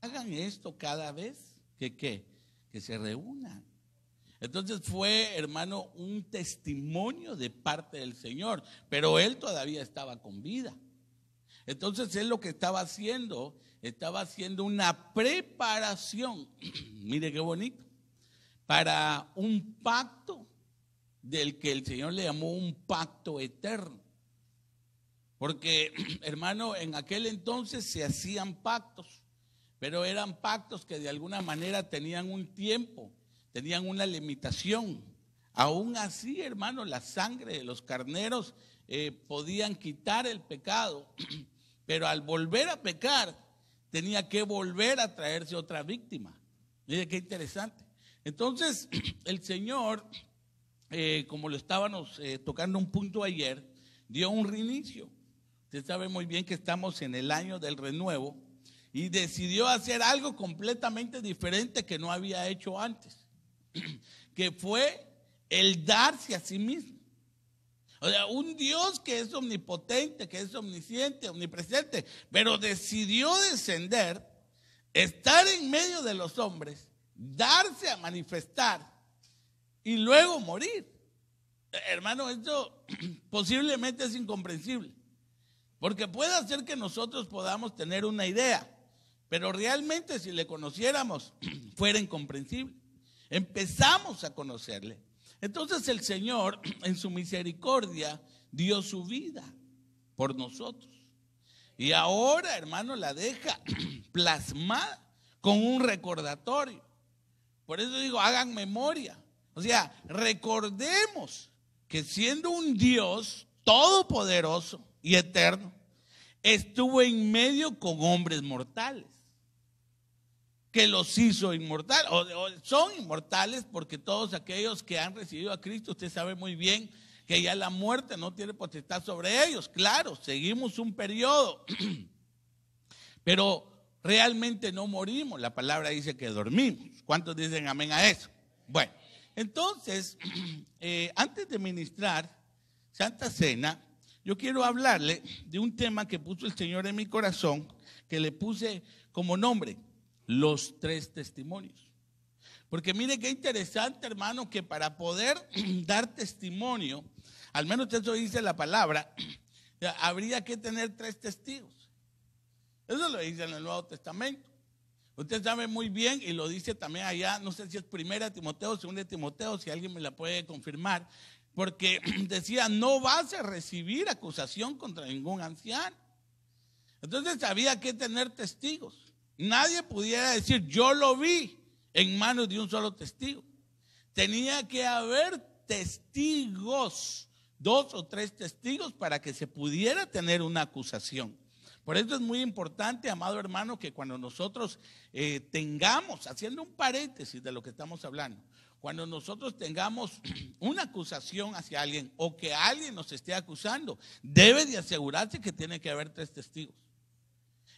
hagan esto cada vez que se reúnan. Entonces fue, hermano, un testimonio de parte del Señor, pero él todavía estaba con vida. Entonces él lo que estaba haciendo una preparación, mire qué bonito, para un pacto del que el Señor le llamó un pacto eterno. Porque, hermano, en aquel entonces se hacían pactos, pero eran pactos que de alguna manera tenían un tiempo, tenían una limitación. Aún así, hermano, la sangre de los carneros podían quitar el pecado, pero al volver a pecar, tenía que volver a traerse otra víctima. Mire qué interesante. Entonces, el Señor, como lo estábamos tocando un punto ayer, dio un reinicio. Usted sabe muy bien que estamos en el año del renuevo y decidió hacer algo completamente diferente que no había hecho antes, que fue el darse a sí mismo. O sea, un Dios que es omnipotente, que es omnisciente, omnipresente, pero decidió descender, estar en medio de los hombres, darse a manifestar y luego morir. Hermano, esto posiblemente es incomprensible, porque puede hacer que nosotros podamos tener una idea, pero realmente si le conociéramos fuera incomprensible. Empezamos a conocerle. Entonces el Señor en su misericordia dio su vida por nosotros. Y ahora, hermano, la deja plasmada con un recordatorio. Por eso digo, hagan memoria. O sea, recordemos que siendo un Dios todopoderoso y eterno, estuvo en medio con hombres mortales, que los hizo inmortales, o son inmortales, porque todos aquellos que han recibido a Cristo, usted sabe muy bien que ya la muerte no tiene potestad sobre ellos. Claro, seguimos un periodo, pero realmente no morimos. La palabra dice que dormimos. ¿Cuántos dicen amén a eso? Bueno, entonces, antes de ministrar Santa Cena, yo quiero hablarle de un tema que puso el Señor en mi corazón, que le puse como nombre: los tres testimonios. Porque mire qué interesante, hermano, que para poder dar testimonio, al menos eso dice la palabra, habría que tener tres testigos. Eso lo dice en el Nuevo Testamento. Usted sabe muy bien, y lo dice también allá, no sé si es 1 Timoteo, 2 Timoteo, si alguien me la puede confirmar, porque decía, no vas a recibir acusación contra ningún anciano. Entonces había que tener testigos. Nadie pudiera decir, yo lo vi en manos de un solo testigo. Tenía que haber testigos, 2 o 3 testigos, para que se pudiera tener una acusación. Por eso es muy importante, amado hermano, que cuando nosotros tengamos, haciendo un paréntesis de lo que estamos hablando, cuando nosotros tengamos una acusación hacia alguien o que alguien nos esté acusando, debe de asegurarse que tiene que haber 3 testigos.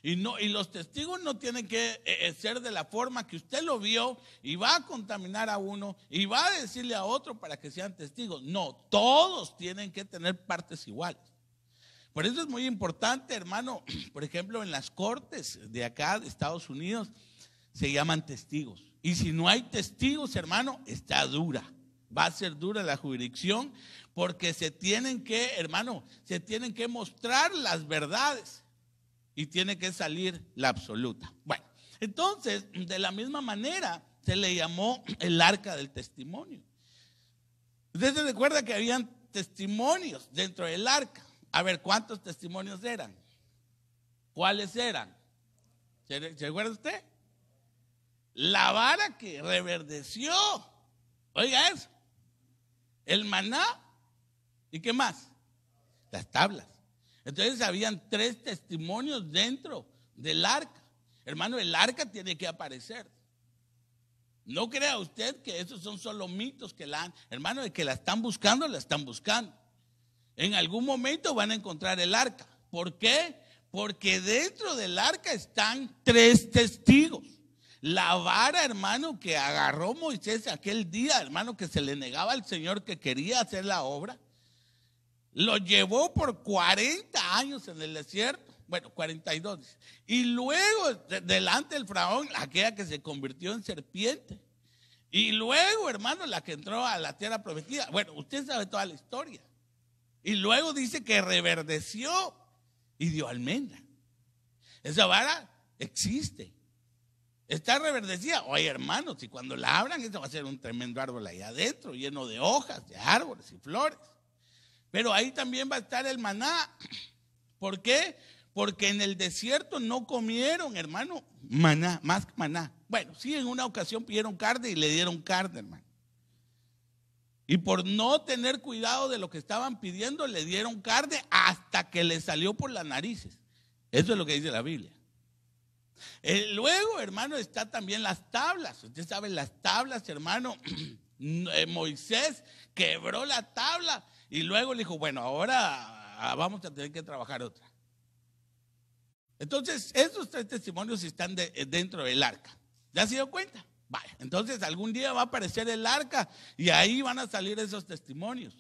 Y los testigos no tienen que ser de la forma que usted lo vio y va a contaminar a uno y va a decirle a otro para que sean testigos. No, todos tienen que tener partes iguales. Por eso es muy importante, hermano, por ejemplo, en las cortes de acá, de Estados Unidos, se llaman testigos. Y si no hay testigos, hermano, está dura. Va a ser dura la jurisdicción porque se tienen que, hermano, se tienen que mostrar las verdades. Y tiene que salir la absoluta. Bueno, entonces, de la misma manera, se le llamó el arca del testimonio. Usted se recuerda que habían testimonios dentro del arca. A ver, ¿cuántos testimonios eran? ¿Cuáles eran? ¿Se acuerda usted? La vara que reverdeció. Oiga eso. El maná. ¿Y qué más? Las tablas. Entonces habían 3 testimonios dentro del arca. Hermano, el arca tiene que aparecer. No crea usted que esos son solo mitos que hermano, de que la están buscando, la están buscando. En algún momento van a encontrar el arca. ¿Por qué? Porque dentro del arca están 3 testigos. La vara, hermano, que agarró Moisés aquel día, hermano, que se le negaba al Señor que quería hacer la obra. Lo llevó por 40 años en el desierto. bueno, 42. Y luego, delante del faraón, aquella que se convirtió en serpiente. Y luego, hermano, la que entró a la tierra prometida. Bueno, usted sabe toda la historia. Y luego dice que reverdeció y dio almendra. Esa vara existe. Está reverdecida. Oye, hermanos, si cuando la abran, eso va a ser un tremendo árbol ahí adentro, lleno de hojas, de árboles y flores. Pero ahí también va a estar el maná. ¿Por qué? Porque en el desierto no comieron, hermano, maná, más maná. Bueno, sí, en una ocasión pidieron carne y le dieron carne, hermano. Y por no tener cuidado de lo que estaban pidiendo, le dieron carne hasta que le salió por las narices. Eso es lo que dice la Biblia. Luego, hermano, está también las tablas. Usted sabe las tablas, hermano. Moisés quebró la tabla y luego le dijo, bueno, ahora vamos a tener que trabajar otra. Entonces, esos 3 testimonios están dentro del arca. ¿Ya se dio cuenta? Vaya, entonces algún día va a aparecer el arca y ahí van a salir esos testimonios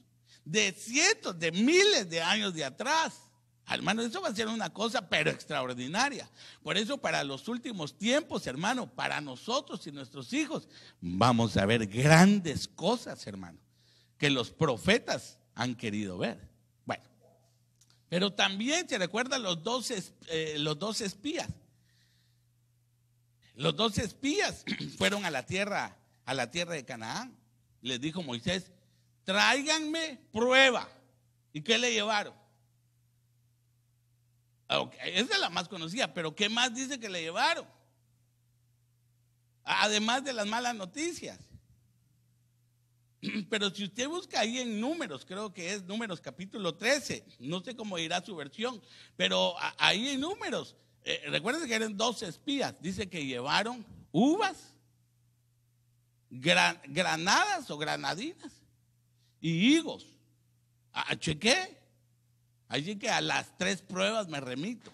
de cientos, de miles de años de atrás. Hermano, eso va a ser una cosa pero extraordinaria. Por eso para los últimos tiempos, hermano, para nosotros y nuestros hijos, vamos a ver grandes cosas, hermano, que los profetas han querido ver. Bueno, pero también se recuerdan los dos espías. Los 2 espías fueron a la tierra de Canaán. Les dijo Moisés, tráiganme prueba. ¿Y qué le llevaron? Okay, esa es la más conocida, pero ¿qué más dice que le llevaron? Además de las malas noticias. Pero si usted busca ahí en Números, creo que es Números capítulo 13, no sé cómo irá su versión, pero ahí en Números, recuerden que eran 2 espías, dice que llevaron uvas, granadas o granadinas y higos. Chequé, así que a las 3 pruebas me remito.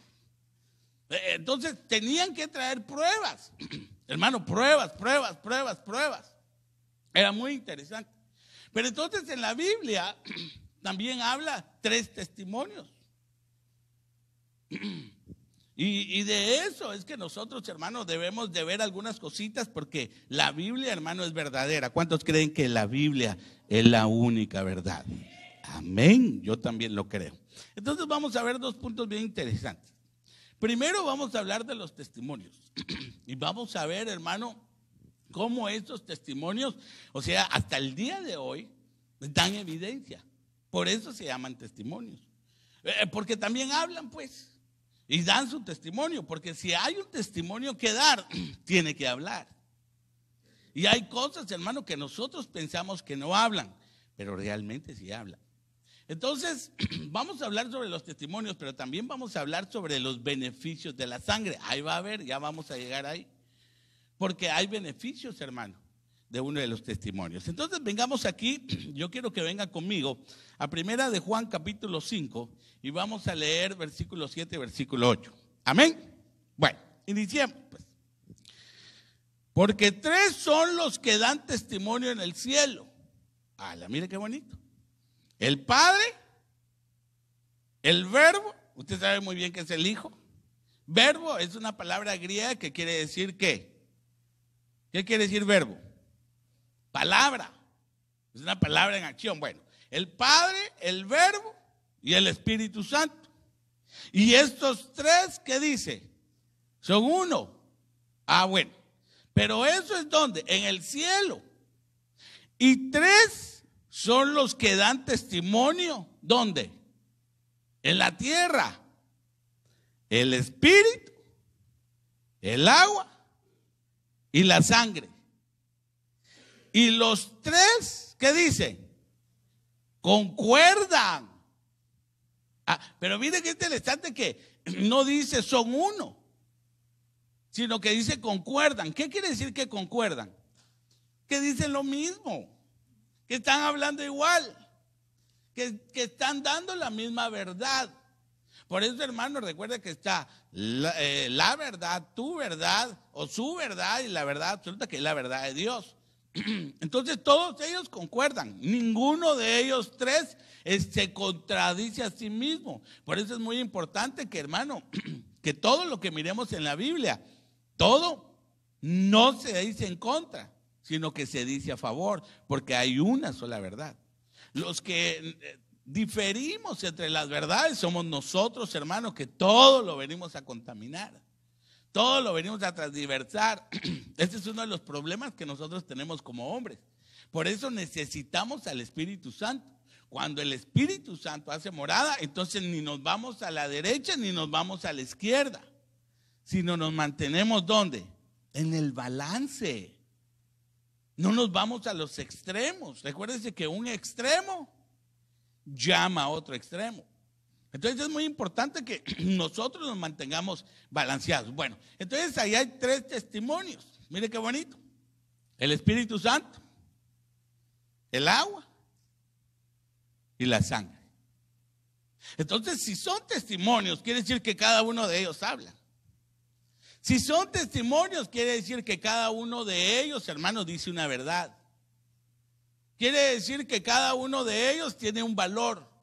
Entonces tenían que traer pruebas, hermano, pruebas. Era muy interesante. Pero entonces en la Biblia también habla 3 testimonios. Y de eso es que nosotros, hermanos, debemos de ver algunas cositas porque la Biblia, hermano, es verdadera. ¿Cuántos creen que la Biblia es la única verdad? Amén, yo también lo creo. Entonces vamos a ver 2 puntos bien interesantes. Primero vamos a hablar de los testimonios. Y vamos a ver, hermano, cómo estos testimonios, o sea, hasta el día de hoy, dan evidencia. Por eso se llaman testimonios. Porque también hablan, pues. Y dan su testimonio, porque si hay un testimonio que dar, tiene que hablar. Y hay cosas, hermano, que nosotros pensamos que no hablan, pero realmente sí hablan. Entonces, vamos a hablar sobre los testimonios, pero también vamos a hablar sobre los beneficios de la sangre. Ahí va a haber, ya vamos a llegar ahí. Porque hay beneficios, hermano, de uno de los testimonios. Entonces, vengamos aquí, yo quiero que venga conmigo a 1 de Juan capítulo 5 y vamos a leer versículo 7, versículo 8. Amén. Bueno, iniciemos pues. Porque 3 son los que dan testimonio en el cielo. Mire qué bonito. El Padre, el Verbo, usted sabe muy bien que es el Hijo. Verbo es una palabra griega que quiere decir ¿qué? ¿Qué quiere decir verbo? Palabra. Es una palabra en acción. Bueno, el Padre, el Verbo y el Espíritu Santo. Y estos 3, ¿qué dice? Son uno. Bueno. Pero eso es ¿dónde? En el cielo. Y 3 son los que dan testimonio. ¿Dónde? En la tierra. El Espíritu, el agua y la sangre. Y los 3, ¿qué dicen? Concuerdan. Pero mire qué interesante que no dice son uno, sino que dice concuerdan. ¿Qué quiere decir que concuerdan? Que dicen lo mismo, que están hablando igual, que están dando la misma verdad. Por eso, hermano, recuerda que está la verdad, tu verdad o su verdad y la verdad absoluta, que es la verdad de Dios. Entonces todos ellos concuerdan. Ninguno de ellos 3 se contradice a sí mismo. Por eso es muy importante que, hermano, que todo lo que miremos en la Biblia, todo no se dice en contra, sino que se dice a favor, porque hay una sola verdad. Los que diferimos entre las verdades somos nosotros, hermanos, que todo lo venimos a contaminar. Todo lo venimos a transdiversar. Este es uno de los problemas que nosotros tenemos como hombres. Por eso necesitamos al Espíritu Santo. Cuando el Espíritu Santo hace morada, entonces ni nos vamos a la derecha ni nos vamos a la izquierda, sino nos mantenemos ¿dónde? En el balance. No nos vamos a los extremos. Recuérdense que un extremo llama a otro extremo. Entonces es muy importante que nosotros nos mantengamos balanceados. Bueno, entonces ahí hay 3 testimonios. Mire qué bonito. El Espíritu Santo, el agua y la sangre. Entonces, si son testimonios, quiere decir que cada uno de ellos habla. Si son testimonios, quiere decir que cada uno de ellos, hermanos, dice una verdad. Quiere decir que cada uno de ellos tiene un valor.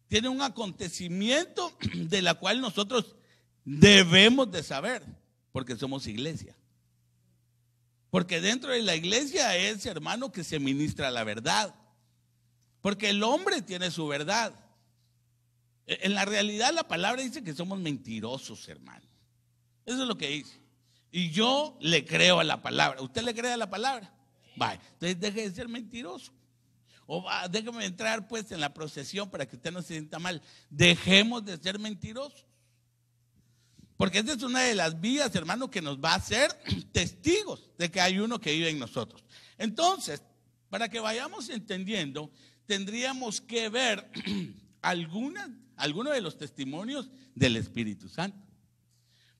Tiene un acontecimiento de la cual nosotros debemos de saber, porque somos iglesia. Porque dentro de la iglesia es, hermano, que se ministra la verdad. Porque el hombre tiene su verdad. En la realidad la palabra dice que somos mentirosos, hermano. Eso es lo que dice. Y yo le creo a la palabra. ¿Usted le cree a la palabra? Vaya, entonces deje de ser mentiroso. O déjeme entrar pues en la procesión para que usted no se sienta mal. Dejemos de ser mentirosos. Porque esta es una de las vías, hermano, que nos va a hacer testigos de que hay uno que vive en nosotros. Entonces, para que vayamos entendiendo, tendríamos que ver algunos de los testimonios del Espíritu Santo.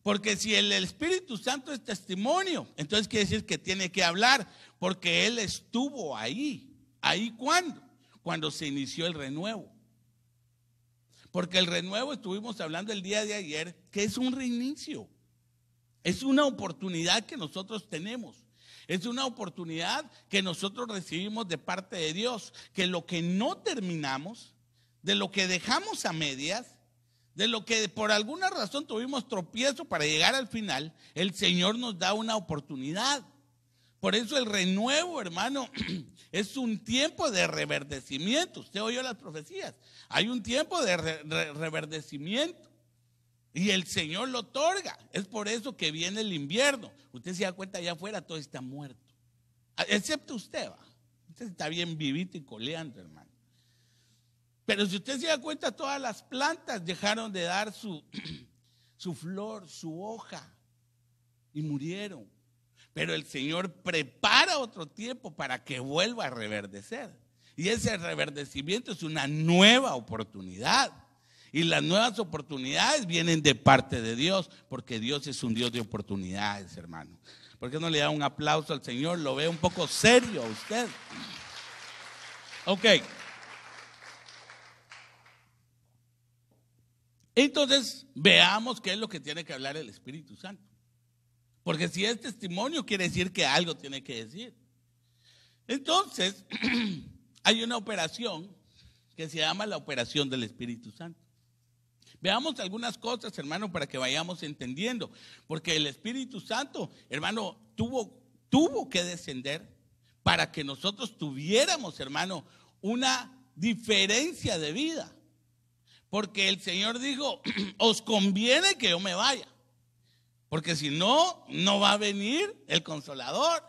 Porque si el Espíritu Santo es testimonio, entonces quiere decir que tiene que hablar, porque Él estuvo ahí. ¿Ahí cuándo? Cuando se inició el renuevo. Porque el renuevo, estuvimos hablando el día de ayer, que es un reinicio. Es una oportunidad que nosotros tenemos. Es una oportunidad que nosotros recibimos de parte de Dios. Que lo que no terminamos, de lo que dejamos a medias, de lo que por alguna razón tuvimos tropiezo para llegar al final, el Señor nos da una oportunidad. Por eso el renuevo, hermano, es un tiempo de reverdecimiento. Usted oyó las profecías. Hay un tiempo de reverdecimiento y el Señor lo otorga. Es por eso que viene el invierno. Usted se da cuenta, allá afuera todo está muerto. Excepto usted, va. Usted está bien vivito y coleando, hermano. Pero si usted se da cuenta, todas las plantas dejaron de dar su flor, su hoja y murieron. Pero el Señor prepara otro tiempo para que vuelva a reverdecer. Y ese reverdecimiento es una nueva oportunidad. Y las nuevas oportunidades vienen de parte de Dios, porque Dios es un Dios de oportunidades, hermano. ¿Por qué no le da un aplauso al Señor? Lo ve un poco serio a usted. Ok. Entonces, veamos qué es lo que tiene que hablar el Espíritu Santo. Porque si es testimonio, quiere decir que algo tiene que decir. Entonces, hay una operación que se llama la operación del Espíritu Santo. Veamos algunas cosas, hermano, para que vayamos entendiendo. Porque el Espíritu Santo, hermano, tuvo que descender para que nosotros tuviéramos, hermano, una diferencia de vida. Porque el Señor dijo, os conviene que yo me vaya. Porque si no, no va a venir el Consolador.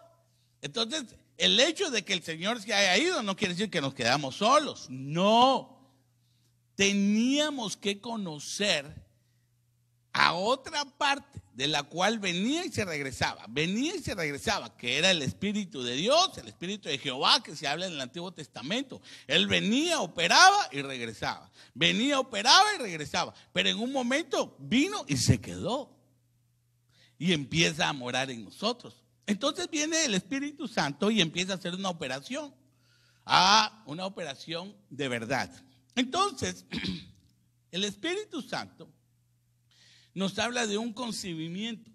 Entonces, el hecho de que el Señor se haya ido no quiere decir que nos quedamos solos. No. Teníamos que conocer a otra parte de la cual venía y se regresaba. Venía y se regresaba, que era el Espíritu de Dios, el Espíritu de Jehová, que se habla en el Antiguo Testamento. Él venía, operaba y regresaba. Venía, operaba y regresaba. Pero en un momento vino y se quedó. Y empieza a morar en nosotros. Entonces viene el Espíritu Santo y empieza a hacer una operación. Una operación de verdad. Entonces, el Espíritu Santo nos habla de un concibimiento.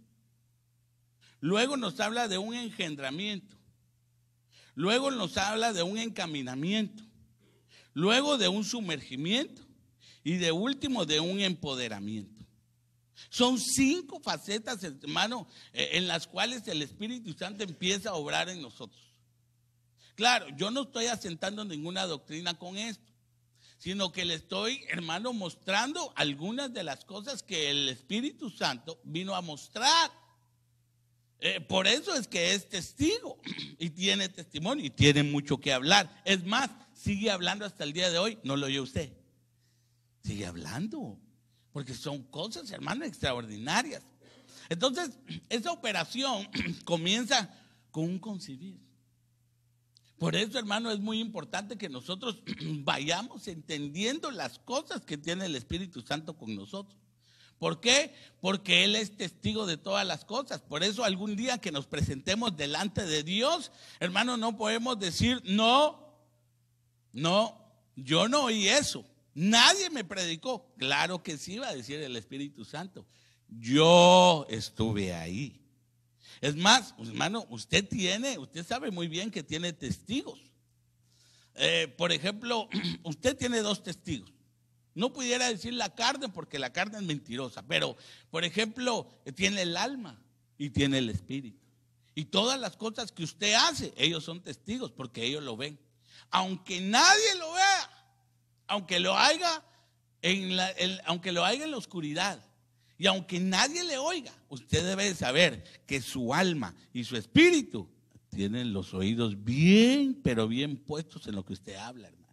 Luego nos habla de un engendramiento. Luego nos habla de un encaminamiento. luego de un sumergimiento y de último de un empoderamiento. Son 5 facetas, hermano, en las cuales el Espíritu Santo empieza a obrar en nosotros. Claro, yo no estoy asentando ninguna doctrina con esto, sino que le estoy, hermano, mostrando algunas de las cosas que el Espíritu Santo vino a mostrar. Por eso es que es testigo y tiene testimonio y tiene mucho que hablar. Es más, sigue hablando hasta el día de hoy. ¿No lo oyó usted? Sigue hablando, porque son cosas, hermano, extraordinarias. Entonces, esa operación comienza con un concebir. Por eso, hermano, es muy importante que nosotros vayamos entendiendo las cosas que tiene el Espíritu Santo con nosotros. ¿Por qué? Porque Él es testigo de todas las cosas. Por eso algún día que nos presentemos delante de Dios, hermano, no podemos decir, no, yo no oí eso. Nadie me predicó. Claro que sí, va a decir el Espíritu Santo. Yo estuve ahí. Es más, hermano, usted sabe muy bien que tiene testigos. Por ejemplo, usted tiene 2 testigos. No pudiera decir la carne porque la carne es mentirosa, pero, por ejemplo, tiene el alma y tiene el espíritu. Y todas las cosas que usted hace, ellos son testigos porque ellos lo ven. Aunque nadie lo vea, aunque lo haga en la oscuridad y aunque nadie le oiga, usted debe saber que su alma y su espíritu tienen los oídos bien, pero bien puestos en lo que usted habla, hermano.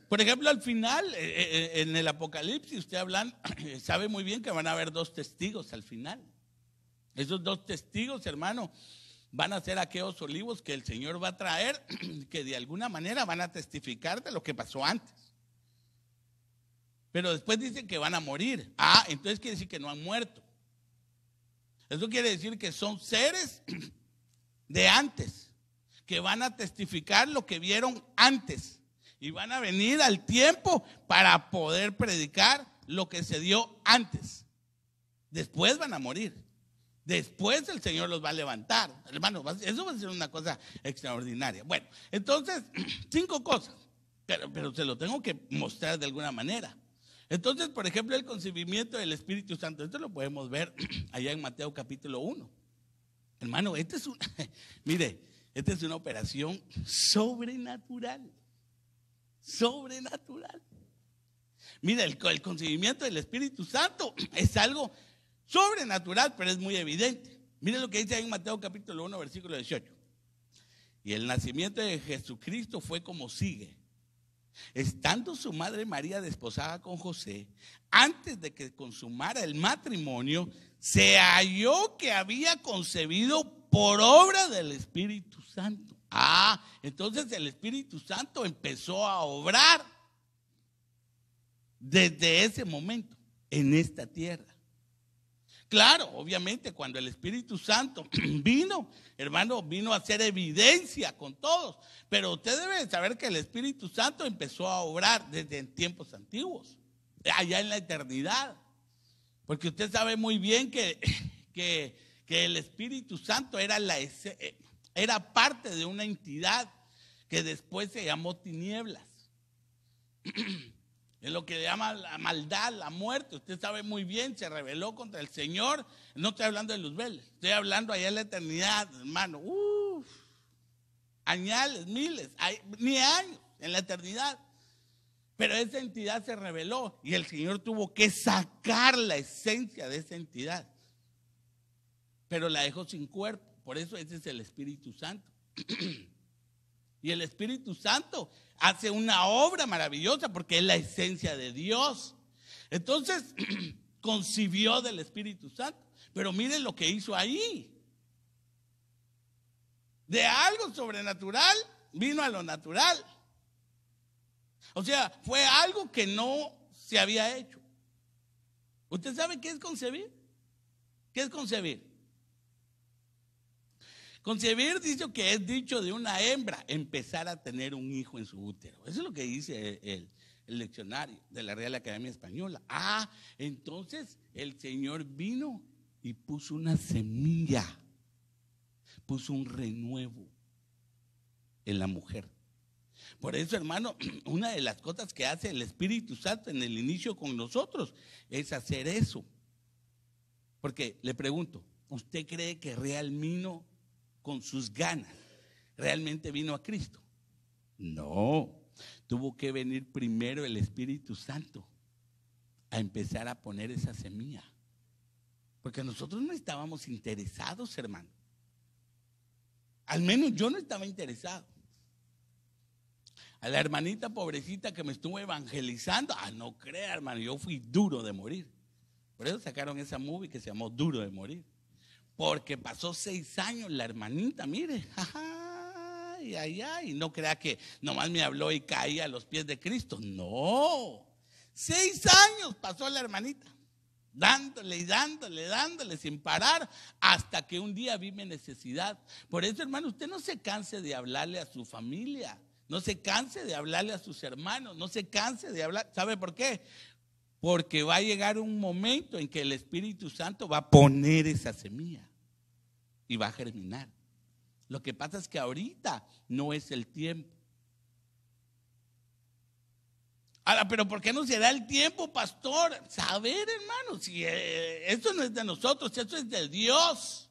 Por ejemplo, al final, en el Apocalipsis, usted sabe muy bien que van a haber 2 testigos al final. Esos 2 testigos, hermano, van a ser aquellos olivos que el Señor va a traer, que de alguna manera van a testificar de lo que pasó antes. Pero después dicen que van a morir. Entonces quiere decir que no han muerto. Eso quiere decir que son seres de antes, que van a testificar lo que vieron antes. Y van a venir al tiempo para poder predicar lo que se dio antes. Después van a morir. Después el Señor los va a levantar. Hermano, eso va a ser una cosa extraordinaria. Bueno, entonces, 5 cosas. Pero se lo tengo que mostrar de alguna manera. Entonces, por ejemplo, el concebimiento del Espíritu Santo. Esto lo podemos ver allá en Mateo capítulo 1. Hermano, mire, esta es una operación sobrenatural. Sobrenatural. Mira, el concebimiento del Espíritu Santo es algo sobrenatural, pero es muy evidente. Mire lo que dice ahí en Mateo capítulo 1, versículo 18. Y el nacimiento de Jesucristo fue como sigue. Estando su madre María desposada con José, antes de que consumara el matrimonio, se halló que había concebido por obra del Espíritu Santo. Entonces el Espíritu Santo empezó a obrar desde ese momento en esta tierra. Claro, obviamente cuando el Espíritu Santo vino, hermano, vino a hacer evidencia con todos. Pero usted debe saber que el Espíritu Santo empezó a obrar desde tiempos antiguos, allá en la eternidad. Porque usted sabe muy bien que el Espíritu Santo era parte de una entidad que después se llamó tinieblas. Es lo que le llama la maldad, la muerte. Usted sabe muy bien, se rebeló contra el Señor. No estoy hablando de Luzbel, estoy hablando allá en la eternidad, hermano. Añales, miles, ni años en la eternidad. Pero esa entidad se rebeló y el Señor tuvo que sacar la esencia de esa entidad. Pero la dejó sin cuerpo. Por eso ese es el Espíritu Santo. Y el Espíritu Santo hace una obra maravillosa porque es la esencia de Dios. Entonces, concibió del Espíritu Santo. Pero miren lo que hizo ahí. De algo sobrenatural vino a lo natural. O sea, fue algo que no se había hecho. ¿Usted sabe qué es concebir? ¿Qué es concebir? Concebir dice que es dicho de una hembra empezar a tener un hijo en su útero. Eso es lo que dice el leccionario de la Real Academia Española. Entonces el Señor vino y puso una semilla, puso un renuevo en la mujer. Por eso, hermano, una de las cosas que hace el Espíritu Santo en el inicio con nosotros es hacer eso. Porque le pregunto, ¿usted cree que vino con sus ganas, realmente vino a Cristo? No, tuvo que venir primero el Espíritu Santo a empezar a poner esa semilla. Porque nosotros no estábamos interesados, hermano. Al menos yo no estaba interesado. A la hermanita pobrecita que me estuvo evangelizando, no crea, hermano, yo fui duro de morir. Por eso sacaron esa movie que se llamó Duro de Morir. Porque pasó 6 años la hermanita, mire, y no crea que nomás me habló y caí a los pies de Cristo. No, 6 años pasó la hermanita, dándole y dándole sin parar, hasta que un día vi mi necesidad. Por eso, hermano, usted no se canse de hablarle a su familia, no se canse de hablarle a sus hermanos, no se canse de hablar. ¿Sabe por qué? Porque va a llegar un momento en que el Espíritu Santo va a poner esa semilla y va a germinar. Lo que pasa es que ahorita no es el tiempo. Ahora, pero ¿por qué no se da el tiempo, pastor? Saber, hermano, si esto no es de nosotros, esto es de Dios.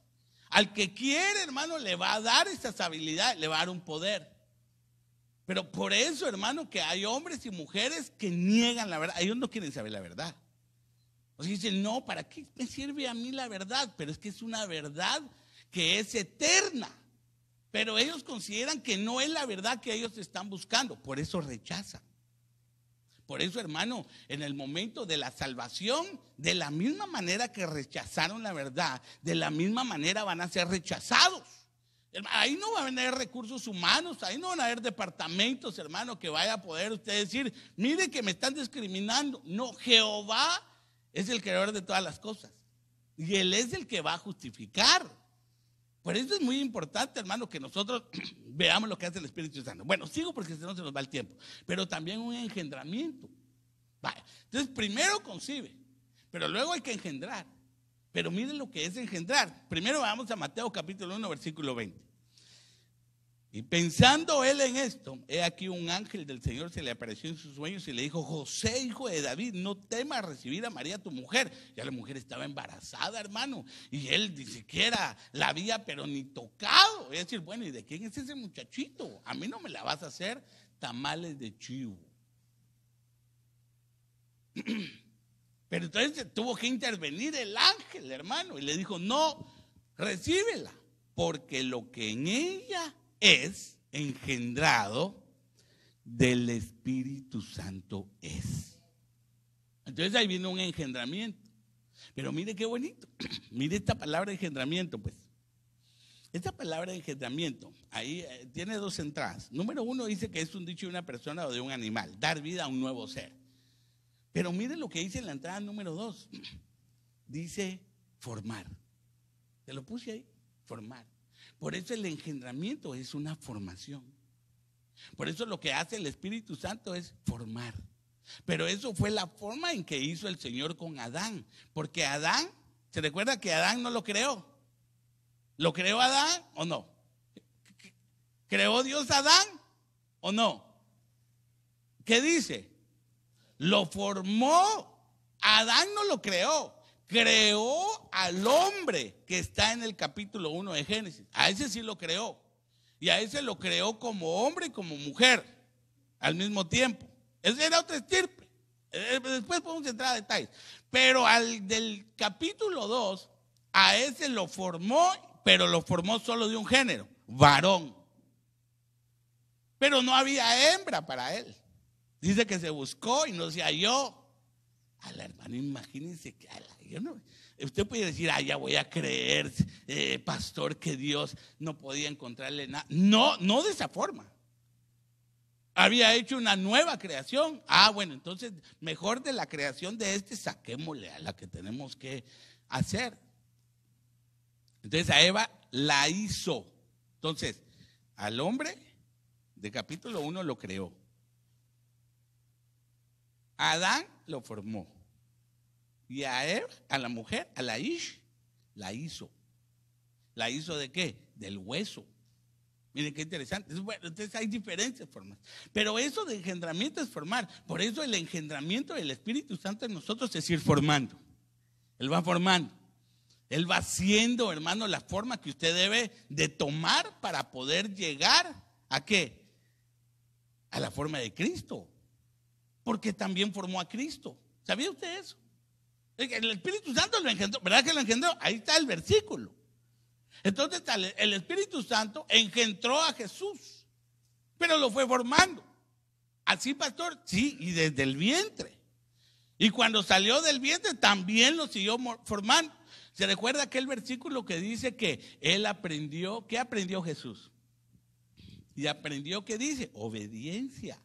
Al que quiere, hermano, le va a dar esas habilidades, le va a dar un poder. Pero por eso, hermano, que hay hombres y mujeres que niegan la verdad. Ellos no quieren saber la verdad. O sea, dicen, no, ¿para qué me sirve a mí la verdad? Pero es que es una verdad que es eterna. Pero ellos consideran que no es la verdad que ellos están buscando. Por eso rechazan. Por eso, hermano, en el momento de la salvación, de la misma manera que rechazaron la verdad, de la misma manera van a ser rechazados. Ahí no van a haber recursos humanos, ahí no van a haber departamentos, hermano, que vaya a poder usted decir, mire que me están discriminando. No, Jehová es el creador de todas las cosas y Él es el que va a justificar. Por eso es muy importante, hermano, que nosotros veamos lo que hace el Espíritu Santo. Bueno, sigo porque si no se nos va el tiempo, pero también un engendramiento. Vaya, entonces primero concibe, pero luego hay que engendrar. Pero miren lo que es engendrar. Primero vamos a Mateo capítulo 1, versículo 20. Y pensando él en esto, he aquí un ángel del Señor se le apareció en sus sueños y le dijo, José, hijo de David, no temas recibir a María tu mujer. Ya la mujer estaba embarazada, hermano, y él ni siquiera la había pero ni tocado. Es decir, bueno, ¿y de quién es ese muchachito? A mí no me la vas a hacer tamales de chivo. Pero entonces tuvo que intervenir el ángel, hermano, y le dijo, no, recíbela, porque lo que en ella es engendrado del Espíritu Santo es. Entonces ahí viene un engendramiento. Pero mire qué bonito, mire esta palabra engendramiento, pues. Esta palabra engendramiento, ahí tiene 2 entradas. Número 1 dice que es un dicho de una persona o de un animal, dar vida a un nuevo ser. Pero miren lo que dice en la entrada número 2. Dice formar. Te lo puse ahí, formar. Por eso el engendramiento es una formación. Por eso lo que hace el Espíritu Santo es formar. Pero eso fue la forma en que hizo el Señor con Adán. Porque Adán, ¿se recuerda que Adán no lo creó? ¿Lo creó Adán o no? ¿Creó Dios a Adán o no? ¿Qué dice? Lo formó. Adán no lo creó. Creó al hombre que está en el capítulo 1 de Génesis. A ese sí lo creó. Y a ese lo creó como hombre y como mujer al mismo tiempo. Ese era otra estirpe. Después podemos entrar a detalles. Pero al del capítulo 2, a ese lo formó, pero lo formó solo de un género, varón. Pero no había hembra para él. Dice que se buscó y no se halló. A la hermana, imagínense que yo no, usted puede decir, ya voy a creer, pastor, que Dios no podía encontrarle nada. No, no de esa forma. Había hecho una nueva creación. Bueno, entonces mejor de la creación de saquémosle a la que tenemos que hacer. Entonces a Eva la hizo. Entonces, al hombre de capítulo 1 lo creó. Adán lo formó. Y a Eva, a la mujer, a la Ish, la hizo. ¿La hizo de qué? Del hueso. Miren qué interesante. Bueno, entonces hay diferentes formas. Pero eso de engendramiento es formar. Por eso el engendramiento del Espíritu Santo en nosotros es ir formando. Él va formando. Él va haciendo, hermano, la forma que usted debe de tomar para poder llegar ¿a qué? A la forma de Cristo. Porque también formó a Cristo. ¿Sabía usted eso? El Espíritu Santo lo engendró. ¿Verdad que lo engendró? Ahí está el versículo. Entonces el Espíritu Santo engendró a Jesús, pero lo fue formando. ¿Así, pastor? Sí, y desde el vientre. Y cuando salió del vientre también lo siguió formando. ¿Se recuerda aquel versículo que dice que él aprendió? ¿Qué aprendió Jesús? Y aprendió, ¿qué dice? Obediencia.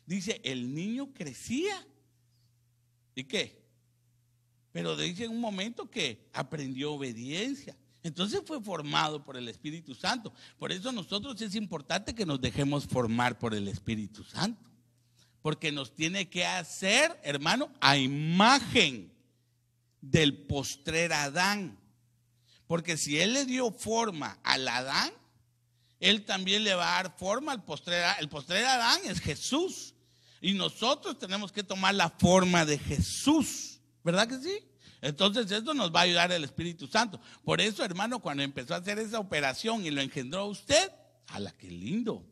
Dice, el niño crecía. ¿Y qué? Pero dice en un momento que aprendió obediencia. Entonces fue formado por el Espíritu Santo. Por eso nosotros es importante que nos dejemos formar por el Espíritu Santo. Porque nos tiene que hacer, hermano, a imagen del postrer Adán. Porque si él le dio forma al Adán, él también le va a dar forma al postrer Adán. El postrer Adán es Jesús. Y nosotros tenemos que tomar la forma de Jesús. ¿Verdad que sí? Entonces esto nos va a ayudar el Espíritu Santo. Por eso, hermano, cuando empezó a hacer esa operación y lo engendró a usted, ¡hala, qué lindo!